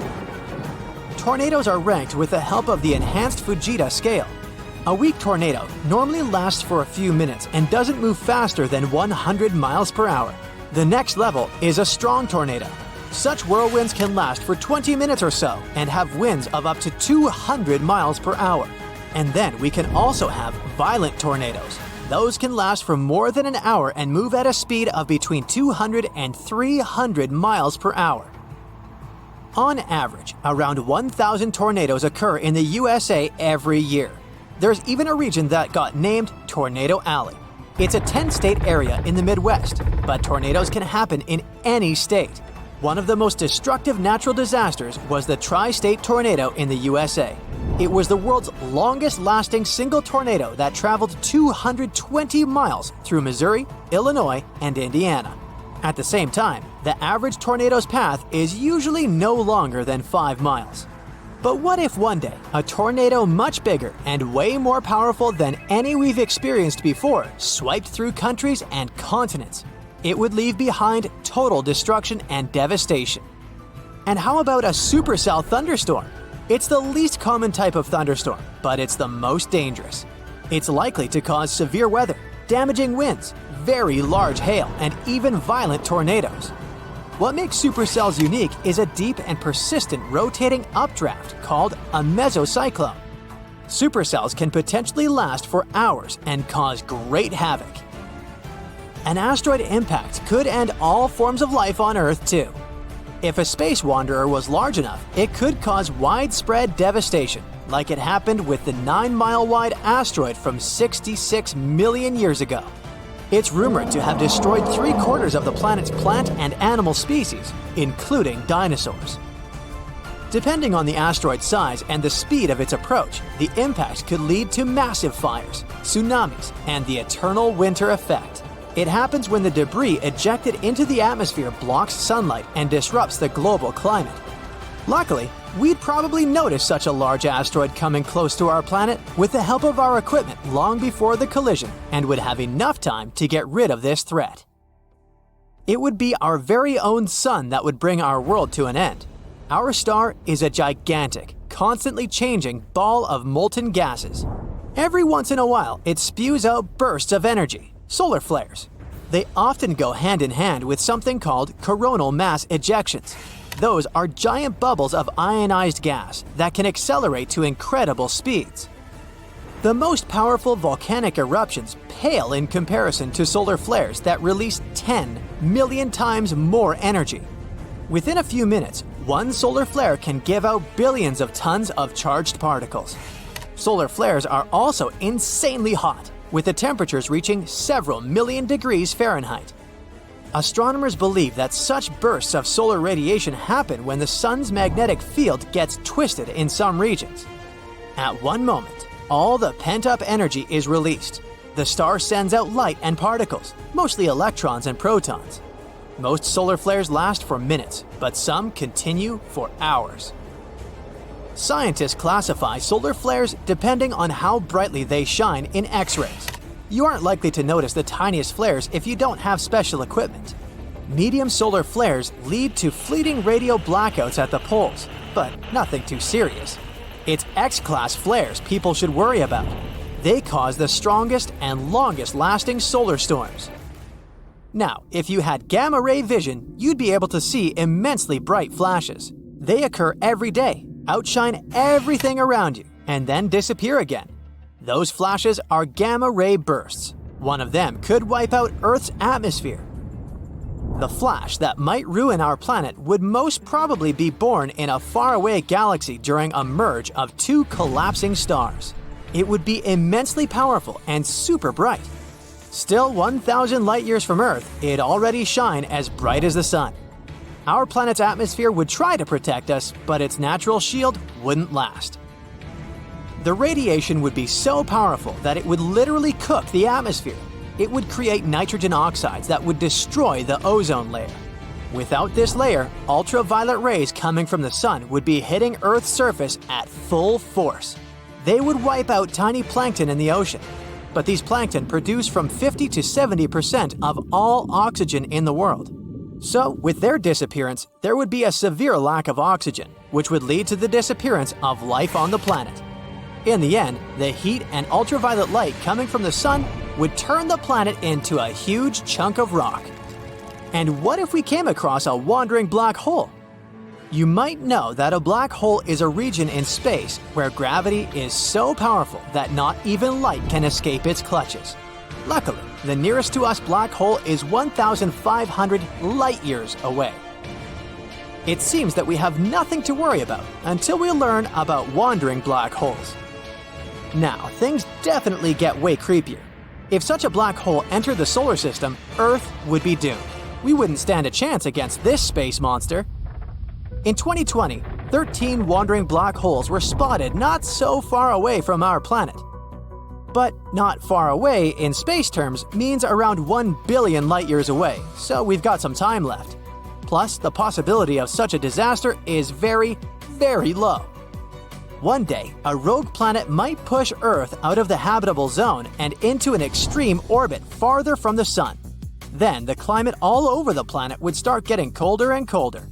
Tornadoes are ranked with the help of the enhanced Fujita scale. A weak tornado normally lasts for a few minutes and doesn't move faster than 100 miles per hour. The next level is a strong tornado. Such whirlwinds can last for 20 minutes or so and have winds of up to 200 miles per hour. And then we can also have violent tornadoes. Those can last for more than an hour and move at a speed of between 200 and 300 miles per hour. On average, around 1,000 tornadoes occur in the USA every year. There's even a region that got named Tornado Alley. It's a 10-state area in the Midwest, but tornadoes can happen in any state. One of the most destructive natural disasters was the tri-state tornado in the USA. It was the world's longest-lasting single tornado that traveled 220 miles through Missouri, Illinois, and Indiana. At the same time, the average tornado's path is usually no longer than 5 miles. But what if one day, a tornado much bigger and way more powerful than any we've experienced before swiped through countries and continents? it would leave behind total destruction and devastation. And how about a supercell thunderstorm? It's the least common type of thunderstorm, but it's the most dangerous. It's likely to cause severe weather, damaging winds, very large hail, and even violent tornadoes. What makes supercells unique is a deep and persistent rotating updraft called a mesocyclone. Supercells can potentially last for hours and cause great havoc. An asteroid impact could end all forms of life on Earth too. If a space wanderer was large enough, it could cause widespread devastation, like it happened with the 9-mile-wide asteroid from 66 million years ago. It's rumored to have destroyed 3/4 of the planet's plant and animal species, including dinosaurs. Depending on the asteroid's size and the speed of its approach, the impact could lead to massive fires, tsunamis, and the eternal winter effect. It happens when the debris ejected into the atmosphere blocks sunlight and disrupts the global climate. Luckily, we'd probably notice such a large asteroid coming close to our planet with the help of our equipment long before the collision and would have enough time to get rid of this threat. It would be our very own sun that would bring our world to an end. Our star is a gigantic, constantly changing ball of molten gases. Every once in a while, it spews out bursts of energy, solar flares. They often go hand in hand with something called coronal mass ejections. Those are giant bubbles of ionized gas that can accelerate to incredible speeds. The most powerful volcanic eruptions pale in comparison to solar flares that release 10 million times more energy. Within a few minutes, one solar flare can give out billions of tons of charged particles. Solar flares are also insanely hot, with the temperatures reaching several million degrees Fahrenheit. Astronomers believe that such bursts of solar radiation happen when the sun's magnetic field gets twisted in some regions. At one moment, all the pent-up energy is released. The star sends out light and particles, mostly electrons and protons. Most solar flares last for minutes, but some continue for hours. Scientists classify solar flares depending on how brightly they shine in X-rays. You aren't likely to notice the tiniest flares if you don't have special equipment. Medium solar flares lead to fleeting radio blackouts at the poles, but nothing too serious. It's X-class flares people should worry about. They cause the strongest and longest-lasting solar storms. Now, if you had gamma-ray vision, you'd be able to see immensely bright flashes. They occur every day, outshine everything around you, and then disappear again. Those flashes are gamma-ray bursts. One of them could wipe out Earth's atmosphere. The flash that might ruin our planet would most probably be born in a faraway galaxy during a merge of two collapsing stars. It would be immensely powerful and super bright. Still 1,000 light-years from Earth, it'd already shine as bright as the sun. Our planet's atmosphere would try to protect us, but its natural shield wouldn't last. The radiation would be so powerful that it would literally cook the atmosphere. It would create nitrogen oxides that would destroy the ozone layer. Without this layer, ultraviolet rays coming from the sun would be hitting Earth's surface at full force. They would wipe out tiny plankton in the ocean. But these plankton produce from 50 to 70% of all oxygen in the world. So, with their disappearance, there would be a severe lack of oxygen, which would lead to the disappearance of life on the planet. In the end, the heat and ultraviolet light coming from the sun would turn the planet into a huge chunk of rock. And what if we came across a wandering black hole? You might know that a black hole is a region in space where gravity is so powerful that not even light can escape its clutches. Luckily, the nearest to us black hole is 1,500 light-years away. It seems that we have nothing to worry about until we learn about wandering black holes. Now, things definitely get way creepier. If such a black hole entered the solar system, Earth would be doomed. We wouldn't stand a chance against this space monster. In 2020, 13 wandering black holes were spotted not so far away from our planet. But not far away in space terms means around 1 billion light-years away, so we've got some time left. Plus, the possibility of such a disaster is very, very low. One day, a rogue planet might push Earth out of the habitable zone and into an extreme orbit farther from the sun. Then the climate all over the planet would start getting colder and colder.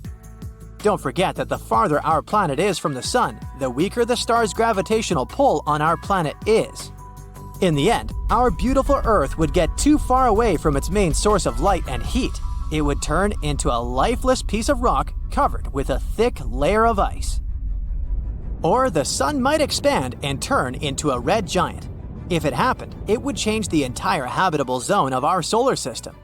Don't forget that the farther our planet is from the Sun, the weaker the star's gravitational pull on our planet is. In the end, our beautiful Earth would get too far away from its main source of light and heat. It would turn into a lifeless piece of rock covered with a thick layer of ice. Or the Sun might expand and turn into a red giant. If it happened, it would change the entire habitable zone of our solar system.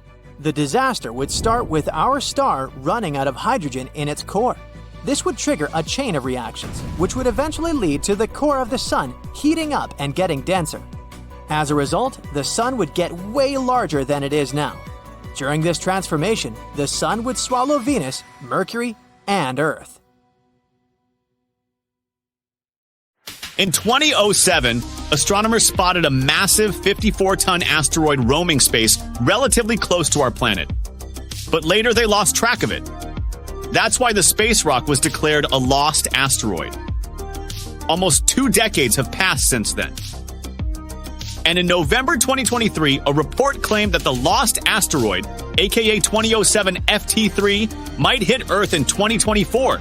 The disaster would start with our star running out of hydrogen in its core. This would trigger a chain of reactions, which would eventually lead to the core of the Sun heating up and getting denser. As a result, the Sun would get way larger than it is now. During this transformation, the Sun would swallow Venus, Mercury, and Earth. In 2007, astronomers spotted a massive 54-ton asteroid roaming space relatively close to our planet. But later they lost track of it. That's why the space rock was declared a lost asteroid. Almost 2 decades have passed since then. And in November 2023, a report claimed that the lost asteroid, aka 2007 FT3, might hit Earth in 2024.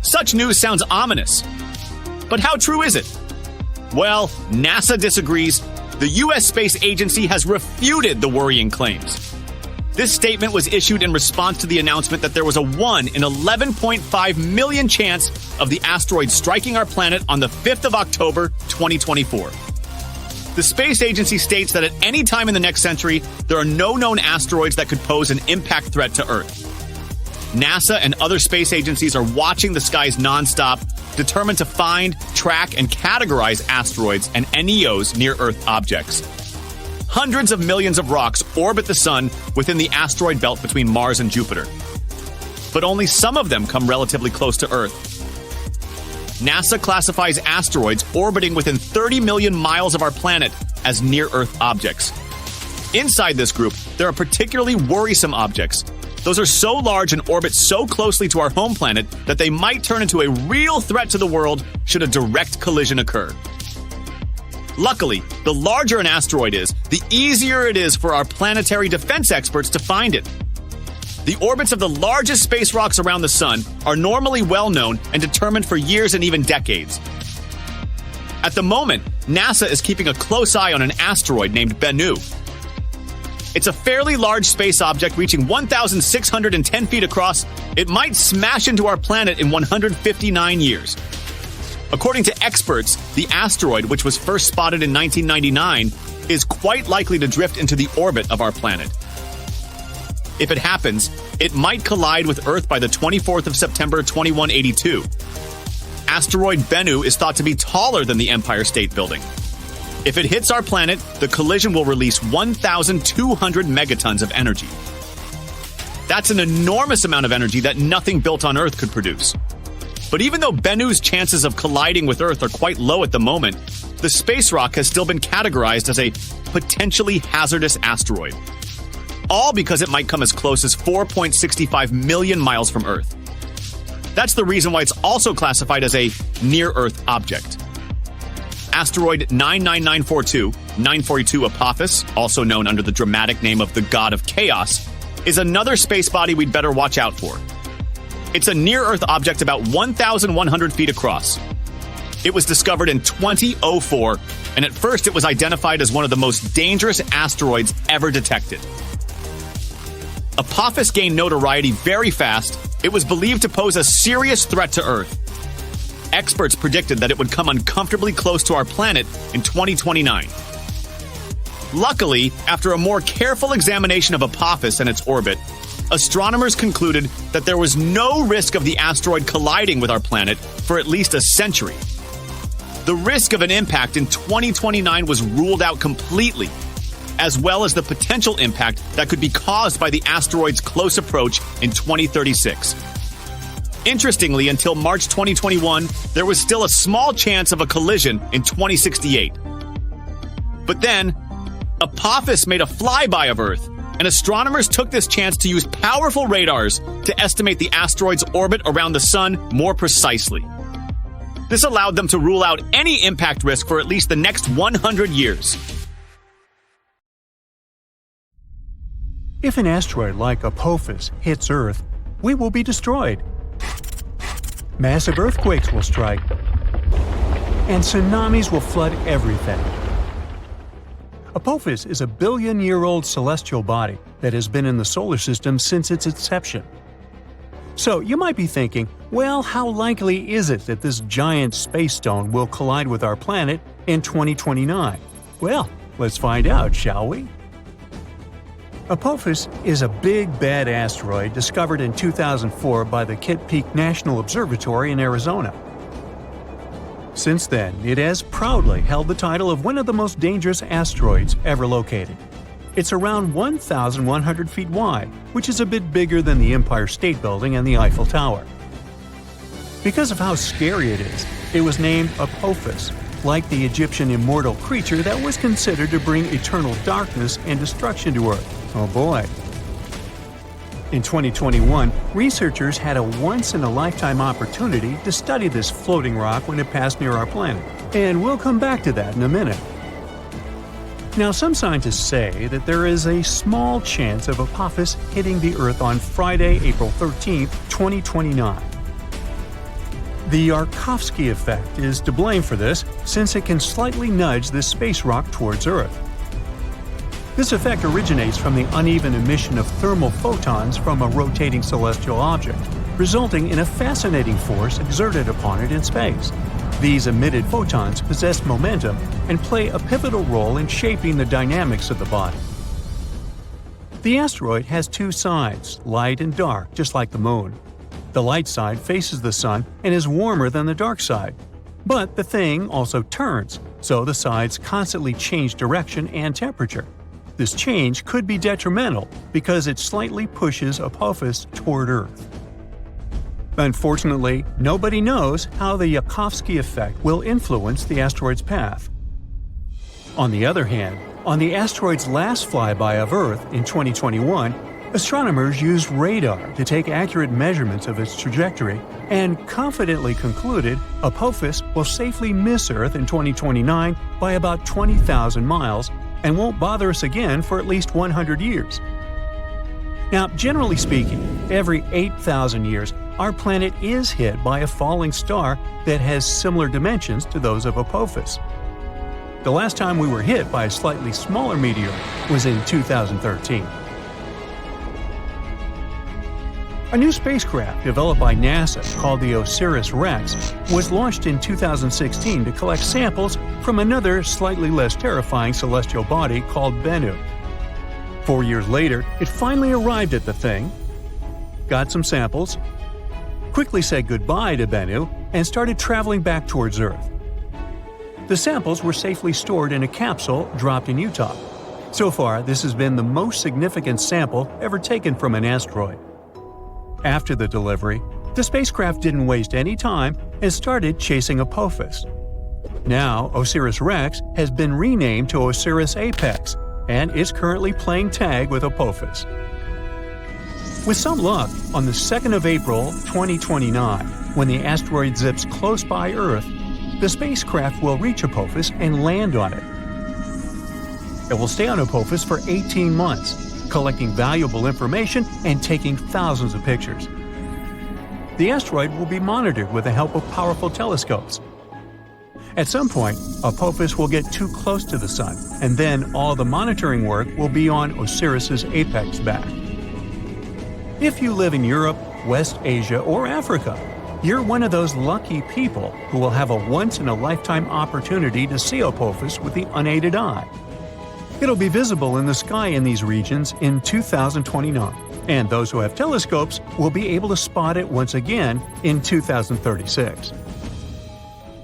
Such news sounds ominous. But how true is it? Well, NASA disagrees. The U.S. Space Agency has refuted the worrying claims. This statement was issued in response to the announcement that there was a 1 in 11.5 million chance of the asteroid striking our planet on the 5th of October, 2024. The space agency states that at any time in the next century, there are no known asteroids that could pose an impact threat to Earth. NASA and other space agencies are watching the skies nonstop, determined to find, track, and categorize asteroids and NEOs near Earth objects. Hundreds of millions of rocks orbit the Sun within the asteroid belt between Mars and Jupiter. But only some of them come relatively close to Earth. NASA classifies asteroids orbiting within 30 million miles of our planet as near-Earth objects. Inside this group, there are particularly worrisome objects. Those are so large and orbit so closely to our home planet that they might turn into a real threat to the world should a direct collision occur. Luckily, the larger an asteroid is, the easier it is for our planetary defense experts to find it. The orbits of the largest space rocks around the Sun are normally well known and determined for years and even decades. At the moment, NASA is keeping a close eye on an asteroid named Bennu. It's a fairly large space object reaching 1,610 feet across. It might smash into our planet in 159 years. According to experts, the asteroid, which was first spotted in 1999, is quite likely to drift into the orbit of our planet. If it happens, it might collide with Earth by the 24th of September 2182. Asteroid Bennu is thought to be taller than the Empire State Building. If it hits our planet, the collision will release 1,200 megatons of energy. That's an enormous amount of energy that nothing built on Earth could produce. But even though Bennu's chances of colliding with Earth are quite low at the moment, the space rock has still been categorized as a potentially hazardous asteroid. All because it might come as close as 4.65 million miles from Earth. That's the reason why it's also classified as a near-Earth object. Asteroid 99942, 942 Apophis, also known under the dramatic name of the God of Chaos, is another space body we'd better watch out for. It's a near-Earth object about 1,100 feet across. It was discovered in 2004, and at first it was identified as one of the most dangerous asteroids ever detected. Apophis gained notoriety very fast. It was believed to pose a serious threat to Earth. Experts predicted that it would come uncomfortably close to our planet in 2029. Luckily, after a more careful examination of Apophis and its orbit, astronomers concluded that there was no risk of the asteroid colliding with our planet for at least a century. The risk of an impact in 2029 was ruled out completely, as well as the potential impact that could be caused by the asteroid's close approach in 2036. Interestingly, until March 2021, there was still a small chance of a collision in 2068. But then, Apophis made a flyby of Earth, and astronomers took this chance to use powerful radars to estimate the asteroid's orbit around the Sun more precisely. This allowed them to rule out any impact risk for at least the next 100 years. If an asteroid like Apophis hits Earth, we will be destroyed. Massive earthquakes will strike, and tsunamis will flood everything. Apophis is a billion-year-old celestial body that has been in the solar system since its inception. So you might be thinking, well, how likely is it that this giant space stone will collide with our planet in 2029? Well, let's find out, shall we? Apophis is a big, bad asteroid discovered in 2004 by the Kitt Peak National Observatory in Arizona. Since then, it has proudly held the title of one of the most dangerous asteroids ever located. It's around 1,100 feet wide, which is a bit bigger than the Empire State Building and the Eiffel Tower. Because of how scary it is, it was named Apophis, like the Egyptian immortal creature that was considered to bring eternal darkness and destruction to Earth. Oh boy. In 2021, researchers had a once-in-a-lifetime opportunity to study this floating rock when it passed near our planet, and we'll come back to that in a minute. Now, some scientists say that there is a small chance of Apophis hitting the Earth on Friday, April 13, 2029. The Yarkovsky effect is to blame for this, since it can slightly nudge this space rock towards Earth. This effect originates from the uneven emission of thermal photons from a rotating celestial object, resulting in a fascinating force exerted upon it in space. These emitted photons possess momentum and play a pivotal role in shaping the dynamics of the body. The asteroid has two sides, light and dark, just like the Moon. The light side faces the Sun and is warmer than the dark side. But the thing also turns, so the sides constantly change direction and temperature. This change could be detrimental because it slightly pushes Apophis toward Earth. Unfortunately, nobody knows how the Yarkovsky effect will influence the asteroid's path. On the other hand, on the asteroid's last flyby of Earth in 2021, astronomers used radar to take accurate measurements of its trajectory and confidently concluded Apophis will safely miss Earth in 2029 by about 20,000 miles and won't bother us again for at least 100 years. Now, generally speaking, every 8,000 years, our planet is hit by a falling star that has similar dimensions to those of Apophis. The last time we were hit by a slightly smaller meteor was in 2013. A new spacecraft developed by NASA called the Osiris-Rex was launched in 2016 to collect samples from another slightly less terrifying celestial body called Bennu. 4 years later, it finally arrived at the thing, got some samples, quickly said goodbye to Bennu, and started traveling back towards Earth. The samples were safely stored in a capsule dropped in Utah. So far, this has been the most significant sample ever taken from an asteroid. After the delivery, the spacecraft didn't waste any time and started chasing Apophis. Now, Osiris-Rex has been renamed to Osiris-Apex and is currently playing tag with Apophis. With some luck, on the 2nd of April 2029, when the asteroid zips close by Earth, the spacecraft will reach Apophis and land on it. It will stay on Apophis for 18 months, collecting valuable information and taking thousands of pictures. The asteroid will be monitored with the help of powerful telescopes. At some point, Apophis will get too close to the Sun, and then all the monitoring work will be on Osiris's apex back. If you live in Europe, West Asia, or Africa, you're one of those lucky people who will have a once-in-a-lifetime opportunity to see Apophis with the unaided eye. It'll be visible in the sky in these regions in 2029, and those who have telescopes will be able to spot it once again in 2036.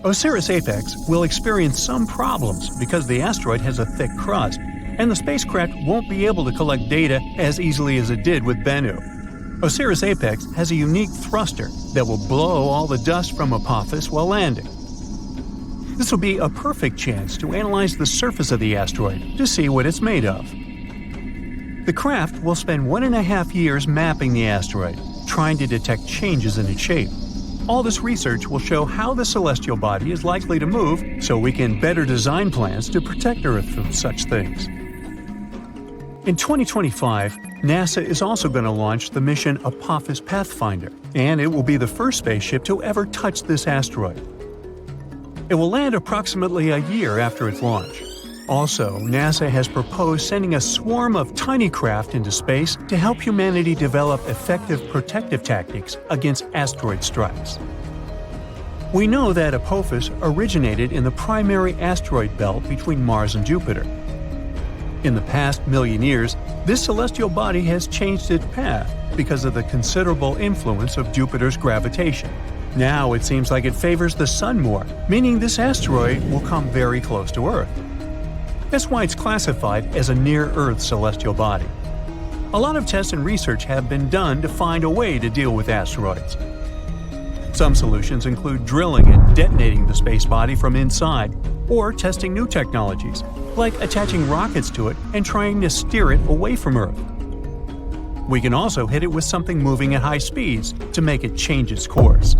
Osiris-Apex will experience some problems because the asteroid has a thick crust, and the spacecraft won't be able to collect data as easily as it did with Bennu. Osiris-Apex has a unique thruster that will blow all the dust from Apophis while landing. This will be a perfect chance to analyze the surface of the asteroid to see what it's made of. The craft will spend 1.5 years mapping the asteroid, trying to detect changes in its shape. All this research will show how the celestial body is likely to move so we can better design plans to protect Earth from such things. In 2025, NASA is also going to launch the mission Apophis Pathfinder, and it will be the first spaceship to ever touch this asteroid. It will land approximately a year after its launch. Also, NASA has proposed sending a swarm of tiny craft into space to help humanity develop effective protective tactics against asteroid strikes. We know that Apophis originated in the primary asteroid belt between Mars and Jupiter. In the past million years, this celestial body has changed its path because of the considerable influence of Jupiter's gravitation. Now it seems like it favors the Sun more, meaning this asteroid will come very close to Earth. That's why it's classified as a near-Earth celestial body. A lot of tests and research have been done to find a way to deal with asteroids. Some solutions include drilling and detonating the space body from inside, or testing new technologies, like attaching rockets to it and trying to steer it away from Earth. We can also hit it with something moving at high speeds to make it change its course.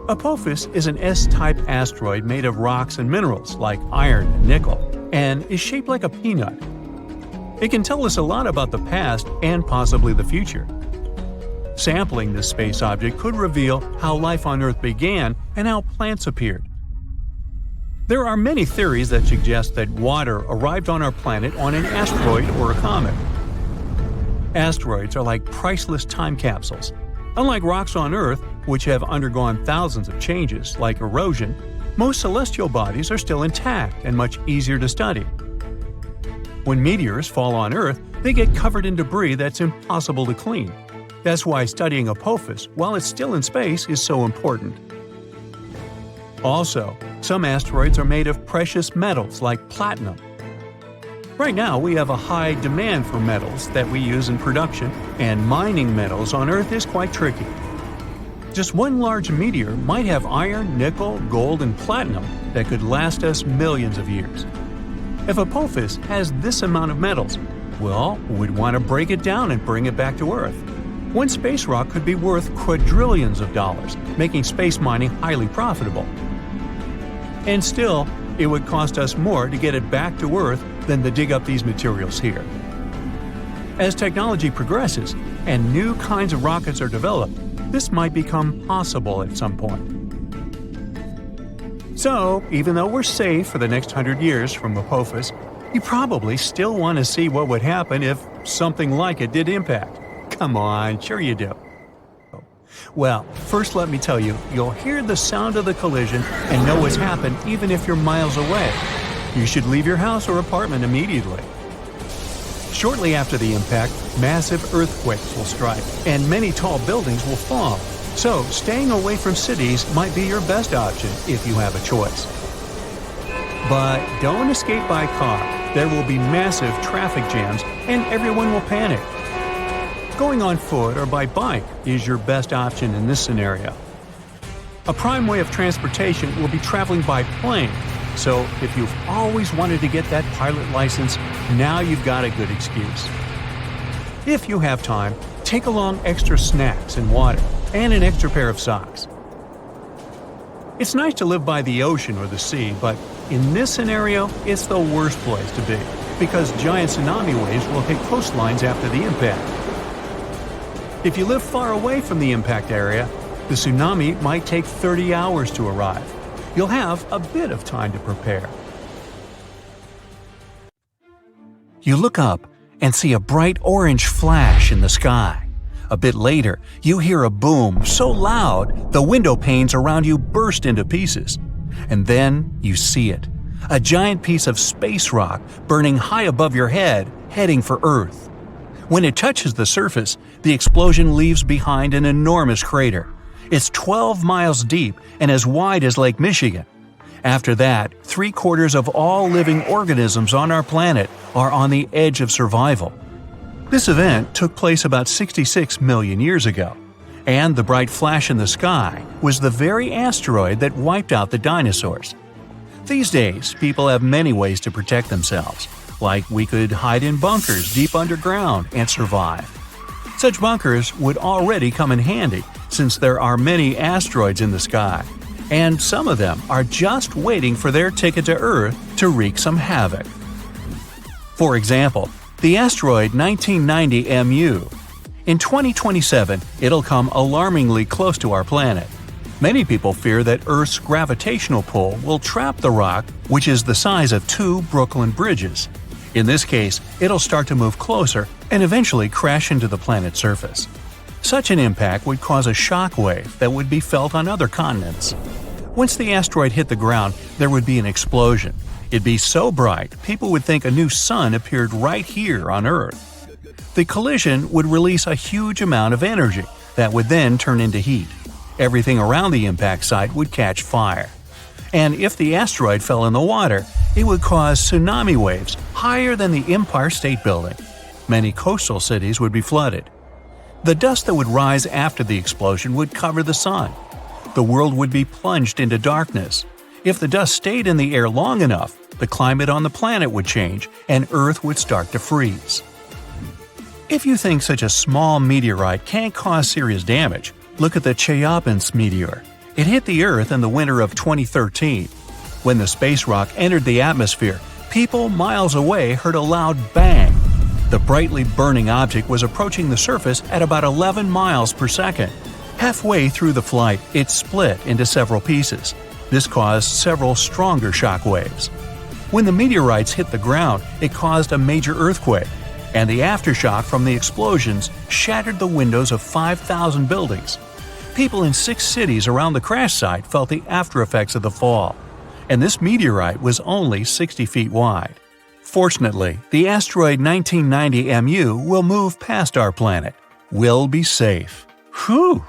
Apophis is an S-type asteroid made of rocks and minerals like iron and nickel, and is shaped like a peanut. It can tell us a lot about the past and possibly the future. Sampling this space object could reveal how life on Earth began and how plants appeared. There are many theories that suggest that water arrived on our planet on an asteroid or a comet. Asteroids are like priceless time capsules. Unlike rocks on Earth, which have undergone thousands of changes, like erosion, most celestial bodies are still intact and much easier to study. When meteors fall on Earth, they get covered in debris that's impossible to clean. That's why studying Apophis while it's still in space is so important. Also, some asteroids are made of precious metals like platinum. Right now, we have a high demand for metals that we use in production, and mining metals on Earth is quite tricky. Just one large meteor might have iron, nickel, gold, and platinum that could last us millions of years. If Apophis has this amount of metals, well, we'd want to break it down and bring it back to Earth. One space rock could be worth quadrillions of dollars, making space mining highly profitable. And still, it would cost us more to get it back to Earth than to dig up these materials here. As technology progresses and new kinds of rockets are developed, this might become possible at some point. So, even though we're safe for the next 100 years from Apophis, you probably still want to see what would happen if something like it did impact. Come on, sure you do. Well, first let me tell you, you'll hear the sound of the collision and know what's happened even if you're miles away. You should leave your house or apartment immediately. Shortly after the impact, massive earthquakes will strike, and many tall buildings will fall. So, staying away from cities might be your best option if you have a choice. But don't escape by car. There will be massive traffic jams, and everyone will panic. Going on foot or by bike is your best option in this scenario. A prime way of transportation will be traveling by plane, so if you've always wanted to get that pilot license, now you've got a good excuse. If you have time, take along extra snacks and water, and an extra pair of socks. It's nice to live by the ocean or the sea, but in this scenario, it's the worst place to be, because giant tsunami waves will hit coastlines after the impact. If you live far away from the impact area, the tsunami might take 30 hours to arrive. You'll have a bit of time to prepare. You look up and see a bright orange flash in the sky. A bit later, you hear a boom so loud the window panes around you burst into pieces. And then you see it. A giant piece of space rock burning high above your head, heading for Earth. When it touches the surface, the explosion leaves behind an enormous crater. It's 12 miles deep and as wide as Lake Michigan. After that, 3/4 of all living organisms on our planet are on the edge of survival. This event took place about 66 million years ago, and the bright flash in the sky was the very asteroid that wiped out the dinosaurs. These days, people have many ways to protect themselves, like we could hide in bunkers deep underground and survive. Such bunkers would already come in handy since there are many asteroids in the sky, and some of them are just waiting for their ticket to Earth to wreak some havoc. For example, the asteroid 1990 MU. In 2027, it'll come alarmingly close to our planet. Many people fear that Earth's gravitational pull will trap the rock, which is the size of 2 Brooklyn bridges. In this case, it'll start to move closer and eventually crash into the planet's surface. Such an impact would cause a shock wave that would be felt on other continents. Once the asteroid hit the ground, there would be an explosion. It'd be so bright, people would think a new sun appeared right here on Earth. The collision would release a huge amount of energy that would then turn into heat. Everything around the impact site would catch fire. And if the asteroid fell in the water, it would cause tsunami waves higher than the Empire State Building. Many coastal cities would be flooded. The dust that would rise after the explosion would cover the sun. The world would be plunged into darkness. If the dust stayed in the air long enough, the climate on the planet would change and Earth would start to freeze. If you think such a small meteorite can't cause serious damage, look at the Chelyabinsk meteor. It hit the Earth in the winter of 2013. When the space rock entered the atmosphere, people miles away heard a loud bang. The brightly burning object was approaching the surface at about 11 miles per second. Halfway through the flight, it split into several pieces. This caused several stronger shock waves. When the meteorites hit the ground, it caused a major earthquake, and the aftershock from the explosions shattered the windows of 5,000 buildings. People in 6 cities around the crash site felt the aftereffects of the fall, and this meteorite was only 60 feet wide. Fortunately, the asteroid 1990 MU will move past our planet. We'll be safe. Whew!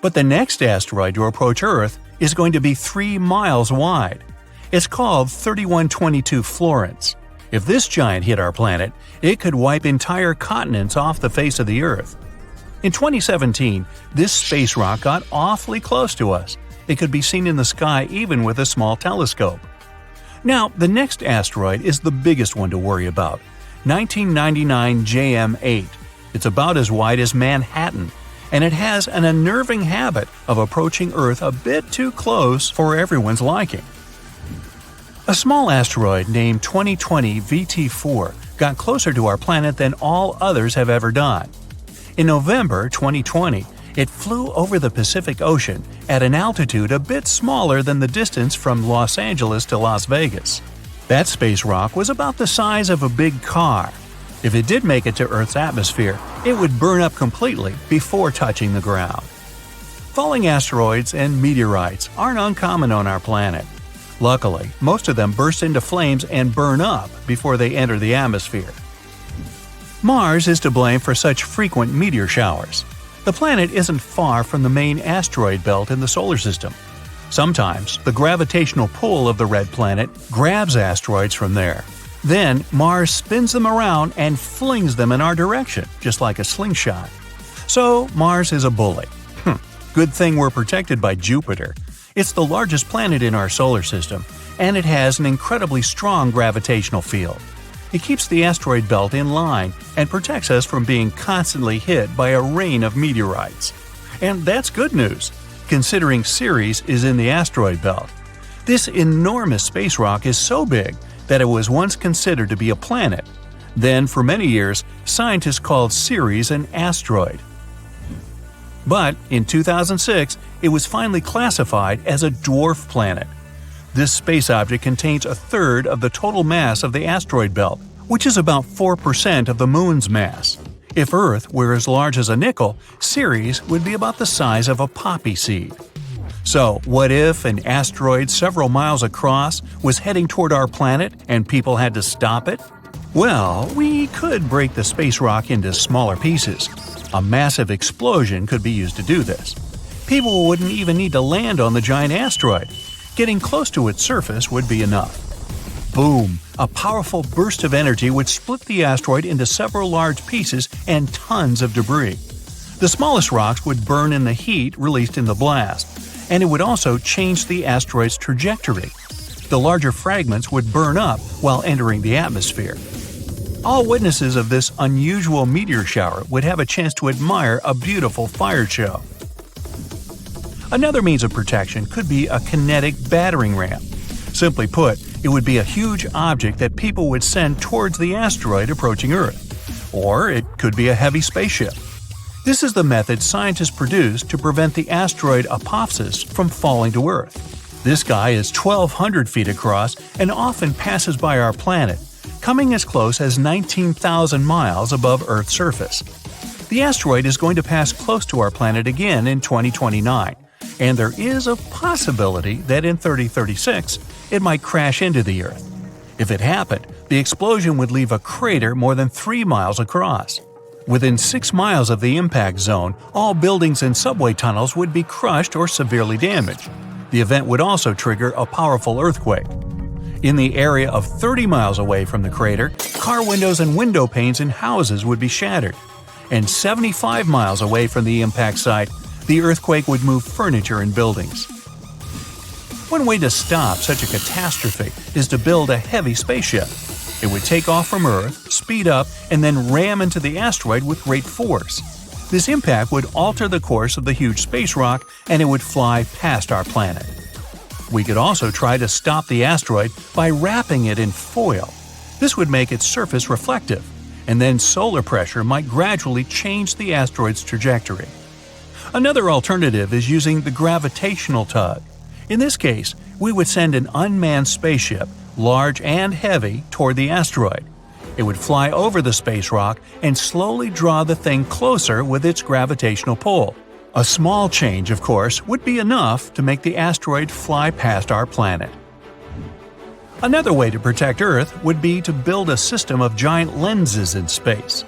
But the next asteroid to approach Earth is going to be 3 miles wide. It's called 3122 Florence. If this giant hit our planet, it could wipe entire continents off the face of the Earth. In 2017, this space rock got awfully close to us. It could be seen in the sky even with a small telescope. Now, the next asteroid is the biggest one to worry about, 1999 JM8. It's about as wide as Manhattan, and it has an unnerving habit of approaching Earth a bit too close for everyone's liking. A small asteroid named 2020 VT4 got closer to our planet than all others have ever done. In November 2020, it flew over the Pacific Ocean at an altitude a bit smaller than the distance from Los Angeles to Las Vegas. That space rock was about the size of a big car. If it did make it to Earth's atmosphere, it would burn up completely before touching the ground. Falling asteroids and meteorites aren't uncommon on our planet. Luckily, most of them burst into flames and burn up before they enter the atmosphere. Mars is to blame for such frequent meteor showers. The planet isn't far from the main asteroid belt in the solar system. Sometimes, the gravitational pull of the red planet grabs asteroids from there. Then, Mars spins them around and flings them in our direction, just like a slingshot. So, Mars is a bully. Good thing we're protected by Jupiter. It's the largest planet in our solar system, and it has an incredibly strong gravitational field. It keeps the asteroid belt in line and protects us from being constantly hit by a rain of meteorites. And that's good news, considering Ceres is in the asteroid belt. This enormous space rock is so big that it was once considered to be a planet. Then, for many years, scientists called Ceres an asteroid. But in 2006, it was finally classified as a dwarf planet. This space object contains a third of the total mass of the asteroid belt, which is about 4% of the Moon's mass. If Earth were as large as a nickel, Ceres would be about the size of a poppy seed. So, what if an asteroid several miles across was heading toward our planet and people had to stop it? Well, we could break the space rock into smaller pieces. A massive explosion could be used to do this. People wouldn't even need to land on the giant asteroid. Getting close to its surface would be enough. Boom! A powerful burst of energy would split the asteroid into several large pieces and tons of debris. The smallest rocks would burn in the heat released in the blast, and it would also change the asteroid's trajectory. The larger fragments would burn up while entering the atmosphere. All witnesses of this unusual meteor shower would have a chance to admire a beautiful fire show. Another means of protection could be a kinetic battering ram. Simply put, It would be a huge object that people would send towards the asteroid approaching Earth. Or it could be a heavy spaceship. This is the method scientists produced to prevent the asteroid Apophis from falling to Earth. This guy is 1,200 feet across and often passes by our planet, coming as close as 19,000 miles above Earth's surface. The asteroid is going to pass close to our planet again in 2029, and there is a possibility that in 3036 it might crash into the Earth. If it happened, the explosion would leave a crater more than 3 miles across. Within 6 miles of the impact zone, all buildings and subway tunnels would be crushed or severely damaged. The event would also trigger a powerful earthquake. In the area of 30 miles away from the crater, car windows and window panes in houses would be shattered. And 75 miles away from the impact site, the earthquake would move furniture and buildings. One way to stop such a catastrophe is to build a heavy spaceship. It would take off from Earth, speed up, and then ram into the asteroid with great force. This impact would alter the course of the huge space rock, and it would fly past our planet. We could also try to stop the asteroid by wrapping it in foil. This would make its surface reflective, and then solar pressure might gradually change the asteroid's trajectory. Another alternative is using the gravitational tug. In this case, we would send an unmanned spaceship, large and heavy, toward the asteroid. It would fly over the space rock and slowly draw the thing closer with its gravitational pull. A small change, of course, would be enough to make the asteroid fly past our planet. Another way to protect Earth would be to build a system of giant lenses in space.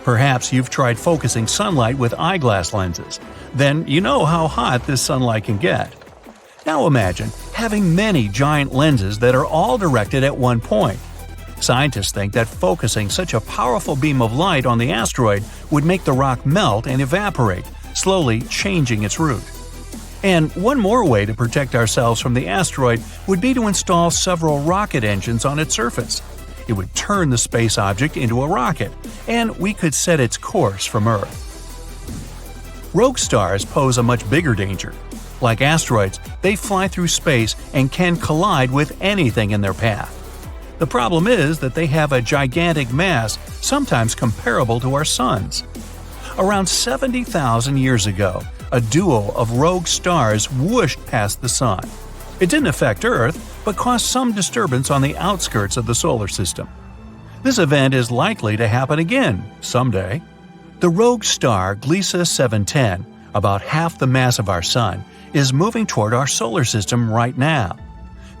Perhaps you've tried focusing sunlight with eyeglass lenses. Then you know how hot this sunlight can get. Now imagine having many giant lenses that are all directed at one point. Scientists think that focusing such a powerful beam of light on the asteroid would make the rock melt and evaporate, slowly changing its route. And one more way to protect ourselves from the asteroid would be to install several rocket engines on its surface. It would turn the space object into a rocket, and we could set its course from Earth. Rogue stars pose a much bigger danger. Like asteroids, they fly through space and can collide with anything in their path. The problem is that they have a gigantic mass, sometimes comparable to our Sun's. Around 70,000 years ago, a duo of rogue stars whooshed past the Sun. It didn't affect Earth, but caused some disturbance on the outskirts of the solar system. This event is likely to happen again someday. The rogue star Gliese 710, about half the mass of our Sun, is moving toward our solar system right now.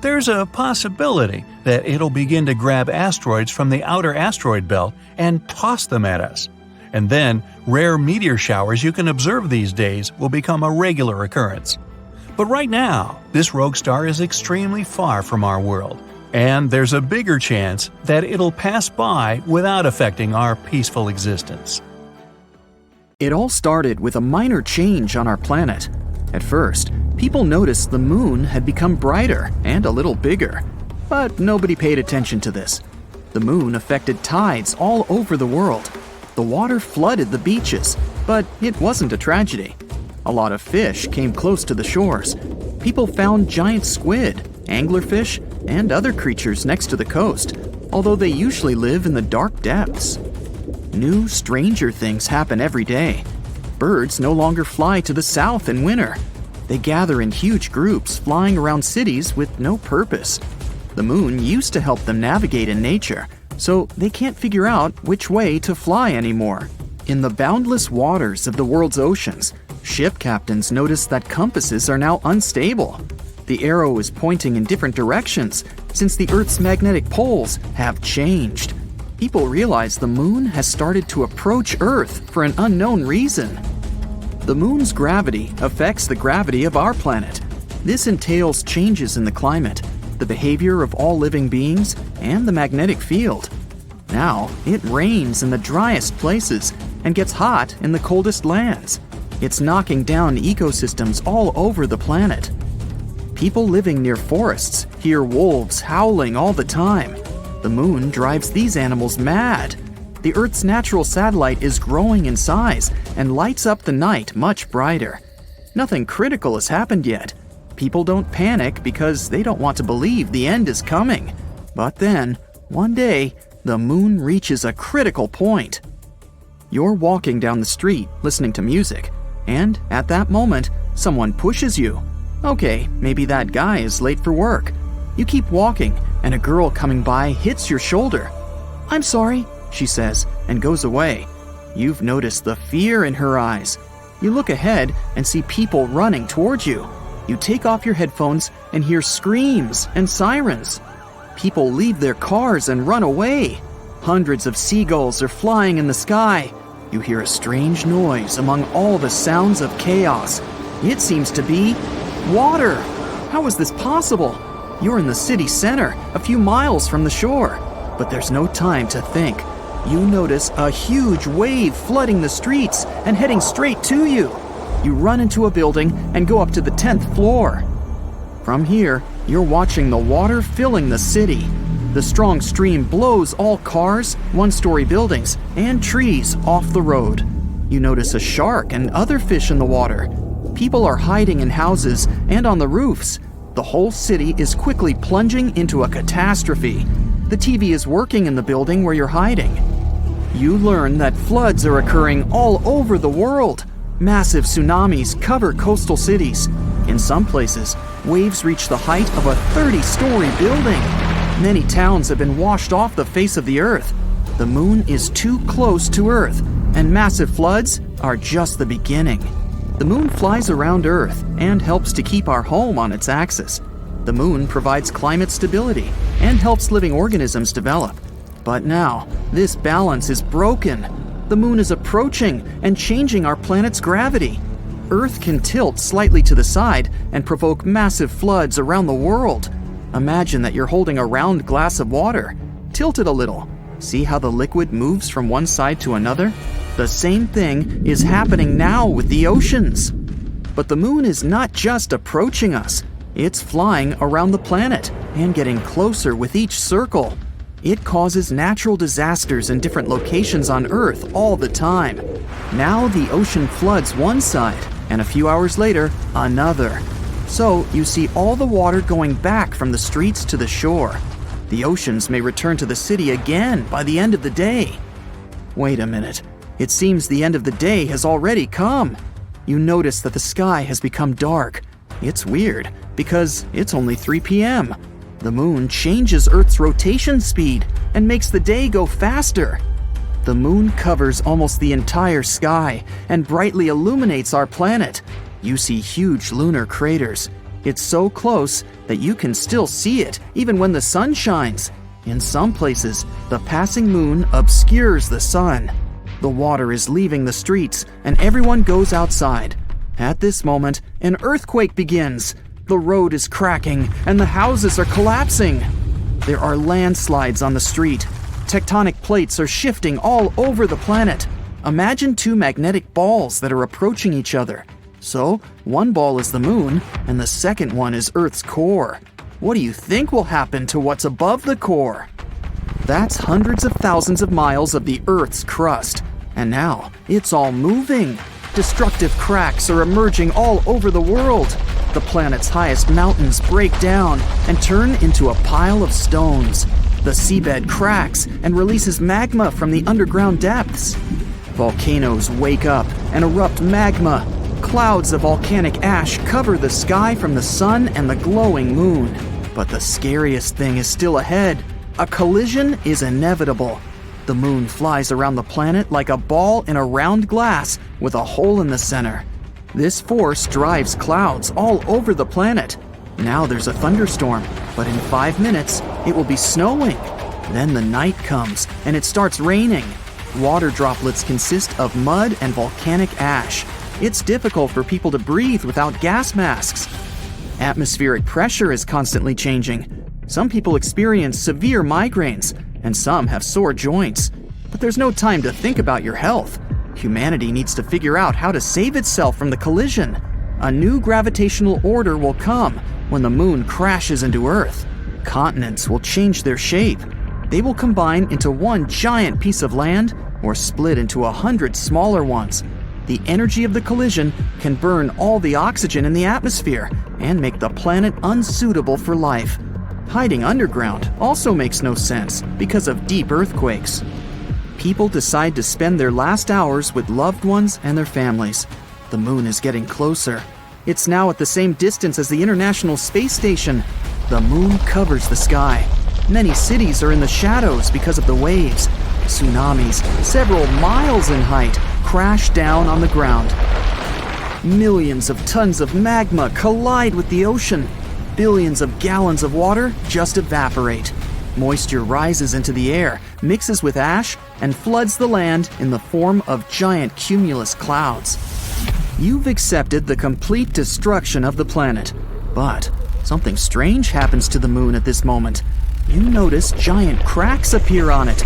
There's a possibility that it'll begin to grab asteroids from the outer asteroid belt and toss them at us. And then, rare meteor showers you can observe these days will become a regular occurrence. But right now, this rogue star is extremely far from our world, and there's a bigger chance that it'll pass by without affecting our peaceful existence. It all started with a minor change on our planet. At first, people noticed the moon had become brighter and a little bigger. But nobody paid attention to this. The moon affected tides all over the world. The water flooded the beaches, but it wasn't a tragedy. A lot of fish came close to the shores. People found giant squid, anglerfish, and other creatures next to the coast, although they usually live in the dark depths. New, stranger things happen every day. Birds no longer fly to the south in winter. They gather in huge groups, flying around cities with no purpose. The moon used to help them navigate in nature, so they can't figure out which way to fly anymore. In the boundless waters of the world's oceans, ship captains notice that compasses are now unstable. The arrow is pointing in different directions since the Earth's magnetic poles have changed. People realize the moon has started to approach Earth for an unknown reason. The moon's gravity affects the gravity of our planet. This entails changes in the climate, the behavior of all living beings, and the magnetic field. Now, it rains in the driest places and gets hot in the coldest lands. It's knocking down ecosystems all over the planet. People living near forests hear wolves howling all the time. The moon drives these animals mad. The Earth's natural satellite is growing in size and lights up the night much brighter. Nothing critical has happened yet. People don't panic because they don't want to believe the end is coming. But then, one day, the moon reaches a critical point. You're walking down the street listening to music, and at that moment, someone pushes you. Okay, maybe that guy is late for work. You keep walking, and a girl coming by hits your shoulder. "I'm sorry," she says, and goes away. You've noticed the fear in her eyes. You look ahead and see people running towards you. You take off your headphones and hear screams and sirens. People leave their cars and run away. Hundreds of seagulls are flying in the sky. You hear a strange noise among all the sounds of chaos. It seems to be water. How is this possible? You're in the city center, a few miles from the shore. But there's no time to think. You notice a huge wave flooding the streets and heading straight to you. You run into a building and go up to the 10th floor. From here, you're watching the water filling the city. The strong stream blows all cars, one-story buildings, and trees off the road. You notice a shark and other fish in the water. People are hiding in houses and on the roofs. The whole city is quickly plunging into a catastrophe. The TV is working in the building where you're hiding. You learn that floods are occurring all over the world. Massive tsunamis cover coastal cities. In some places, waves reach the height of a 30-story building. Many towns have been washed off the face of the earth. The moon is too close to Earth, and massive floods are just the beginning. The moon flies around Earth and helps to keep our home on its axis. The moon provides climate stability and helps living organisms develop. But now, this balance is broken. The moon is approaching and changing our planet's gravity. Earth can tilt slightly to the side and provoke massive floods around the world. Imagine that you're holding a round glass of water. Tilt it a little. See how the liquid moves from one side to another? The same thing is happening now with the oceans. But the moon is not just approaching us. It's flying around the planet and getting closer with each circle. It causes natural disasters in different locations on Earth all the time. Now the ocean floods one side, and a few hours later, another. So you see all the water going back from the streets to the shore. The oceans may return to the city again by the end of the day. Wait a minute. It seems the end of the day has already come. You notice that the sky has become dark. It's weird, because it's only 3 p.m. The moon changes Earth's rotation speed and makes the day go faster. The moon covers almost the entire sky and brightly illuminates our planet. You see huge lunar craters. It's so close that you can still see it even when the sun shines. In some places, the passing moon obscures the sun. The water is leaving the streets and everyone goes outside. At this moment, an earthquake begins. The road is cracking and the houses are collapsing. There are landslides on the street. Tectonic plates are shifting all over the planet. Imagine two magnetic balls that are approaching each other. So, one ball is the moon and the second one is Earth's core. What do you think will happen to what's above the core? That's hundreds of thousands of miles of the Earth's crust. And now, it's all moving. Destructive cracks are emerging all over the world. The planet's highest mountains break down and turn into a pile of stones. The seabed cracks and releases magma from the underground depths. Volcanoes wake up and erupt magma. Clouds of volcanic ash cover the sky from the sun and the glowing moon. But the scariest thing is still ahead. A collision is inevitable. The moon flies around the planet like a ball in a round glass with a hole in the center. This force drives clouds all over the planet. Now there's a thunderstorm, but in 5 minutes, it will be snowing. Then the night comes, and it starts raining. Water droplets consist of mud and volcanic ash. It's difficult for people to breathe without gas masks. Atmospheric pressure is constantly changing. Some people experience severe migraines, and some have sore joints. But there's no time to think about your health. Humanity needs to figure out how to save itself from the collision. A new gravitational order will come when the moon crashes into Earth. Continents will change their shape. They will combine into one giant piece of land or split into 100 smaller ones. The energy of the collision can burn all the oxygen in the atmosphere and make the planet unsuitable for life. Hiding underground also makes no sense because of deep earthquakes. People decide to spend their last hours with loved ones and their families. The moon is getting closer. It's now at the same distance as the International Space Station. The moon covers the sky. Many cities are in the shadows because of the waves. Tsunamis, several miles in height, crash down on the ground. Millions of tons of magma collide with the ocean. Billions of gallons of water just evaporate. Moisture rises into the air, mixes with ash, and floods the land in the form of giant cumulus clouds. You've accepted the complete destruction of the planet, but something strange happens to the moon at this moment. You notice giant cracks appear on it.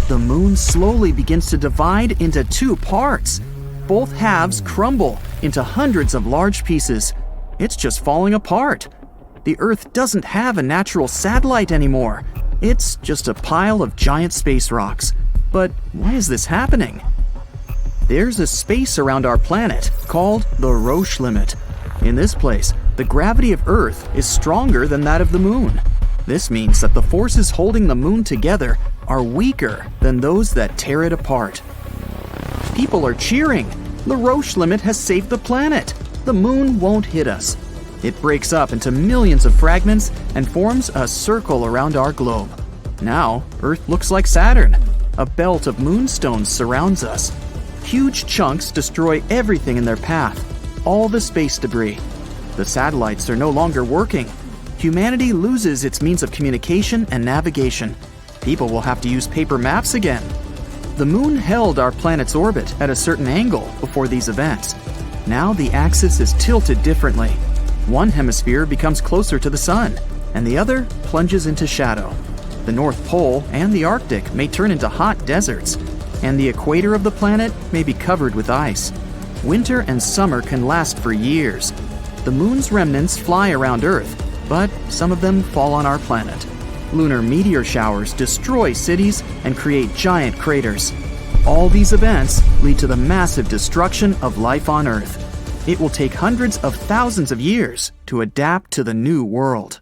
The moon slowly begins to divide into two parts. Both halves crumble into hundreds of large pieces. It's just falling apart. The Earth doesn't have a natural satellite anymore. It's just a pile of giant space rocks. But why is this happening? There's a space around our planet called the Roche limit. In this place, the gravity of Earth is stronger than that of the moon. This means that the forces holding the moon together are weaker than those that tear it apart. People are cheering. The Roche limit has saved the planet. The moon won't hit us. It breaks up into millions of fragments and forms a circle around our globe. Now, Earth looks like Saturn. A belt of moonstones surrounds us. Huge chunks destroy everything in their path, all the space debris. The satellites are no longer working. Humanity loses its means of communication and navigation. People will have to use paper maps again. The moon held our planet's orbit at a certain angle before these events. Now the axis is tilted differently. One hemisphere becomes closer to the sun, and the other plunges into shadow. The North Pole and the Arctic may turn into hot deserts, and the equator of the planet may be covered with ice. Winter and summer can last for years. The moon's remnants fly around Earth, but some of them fall on our planet. Lunar meteor showers destroy cities and create giant craters. All these events lead to the massive destruction of life on Earth. It will take hundreds of thousands of years to adapt to the new world.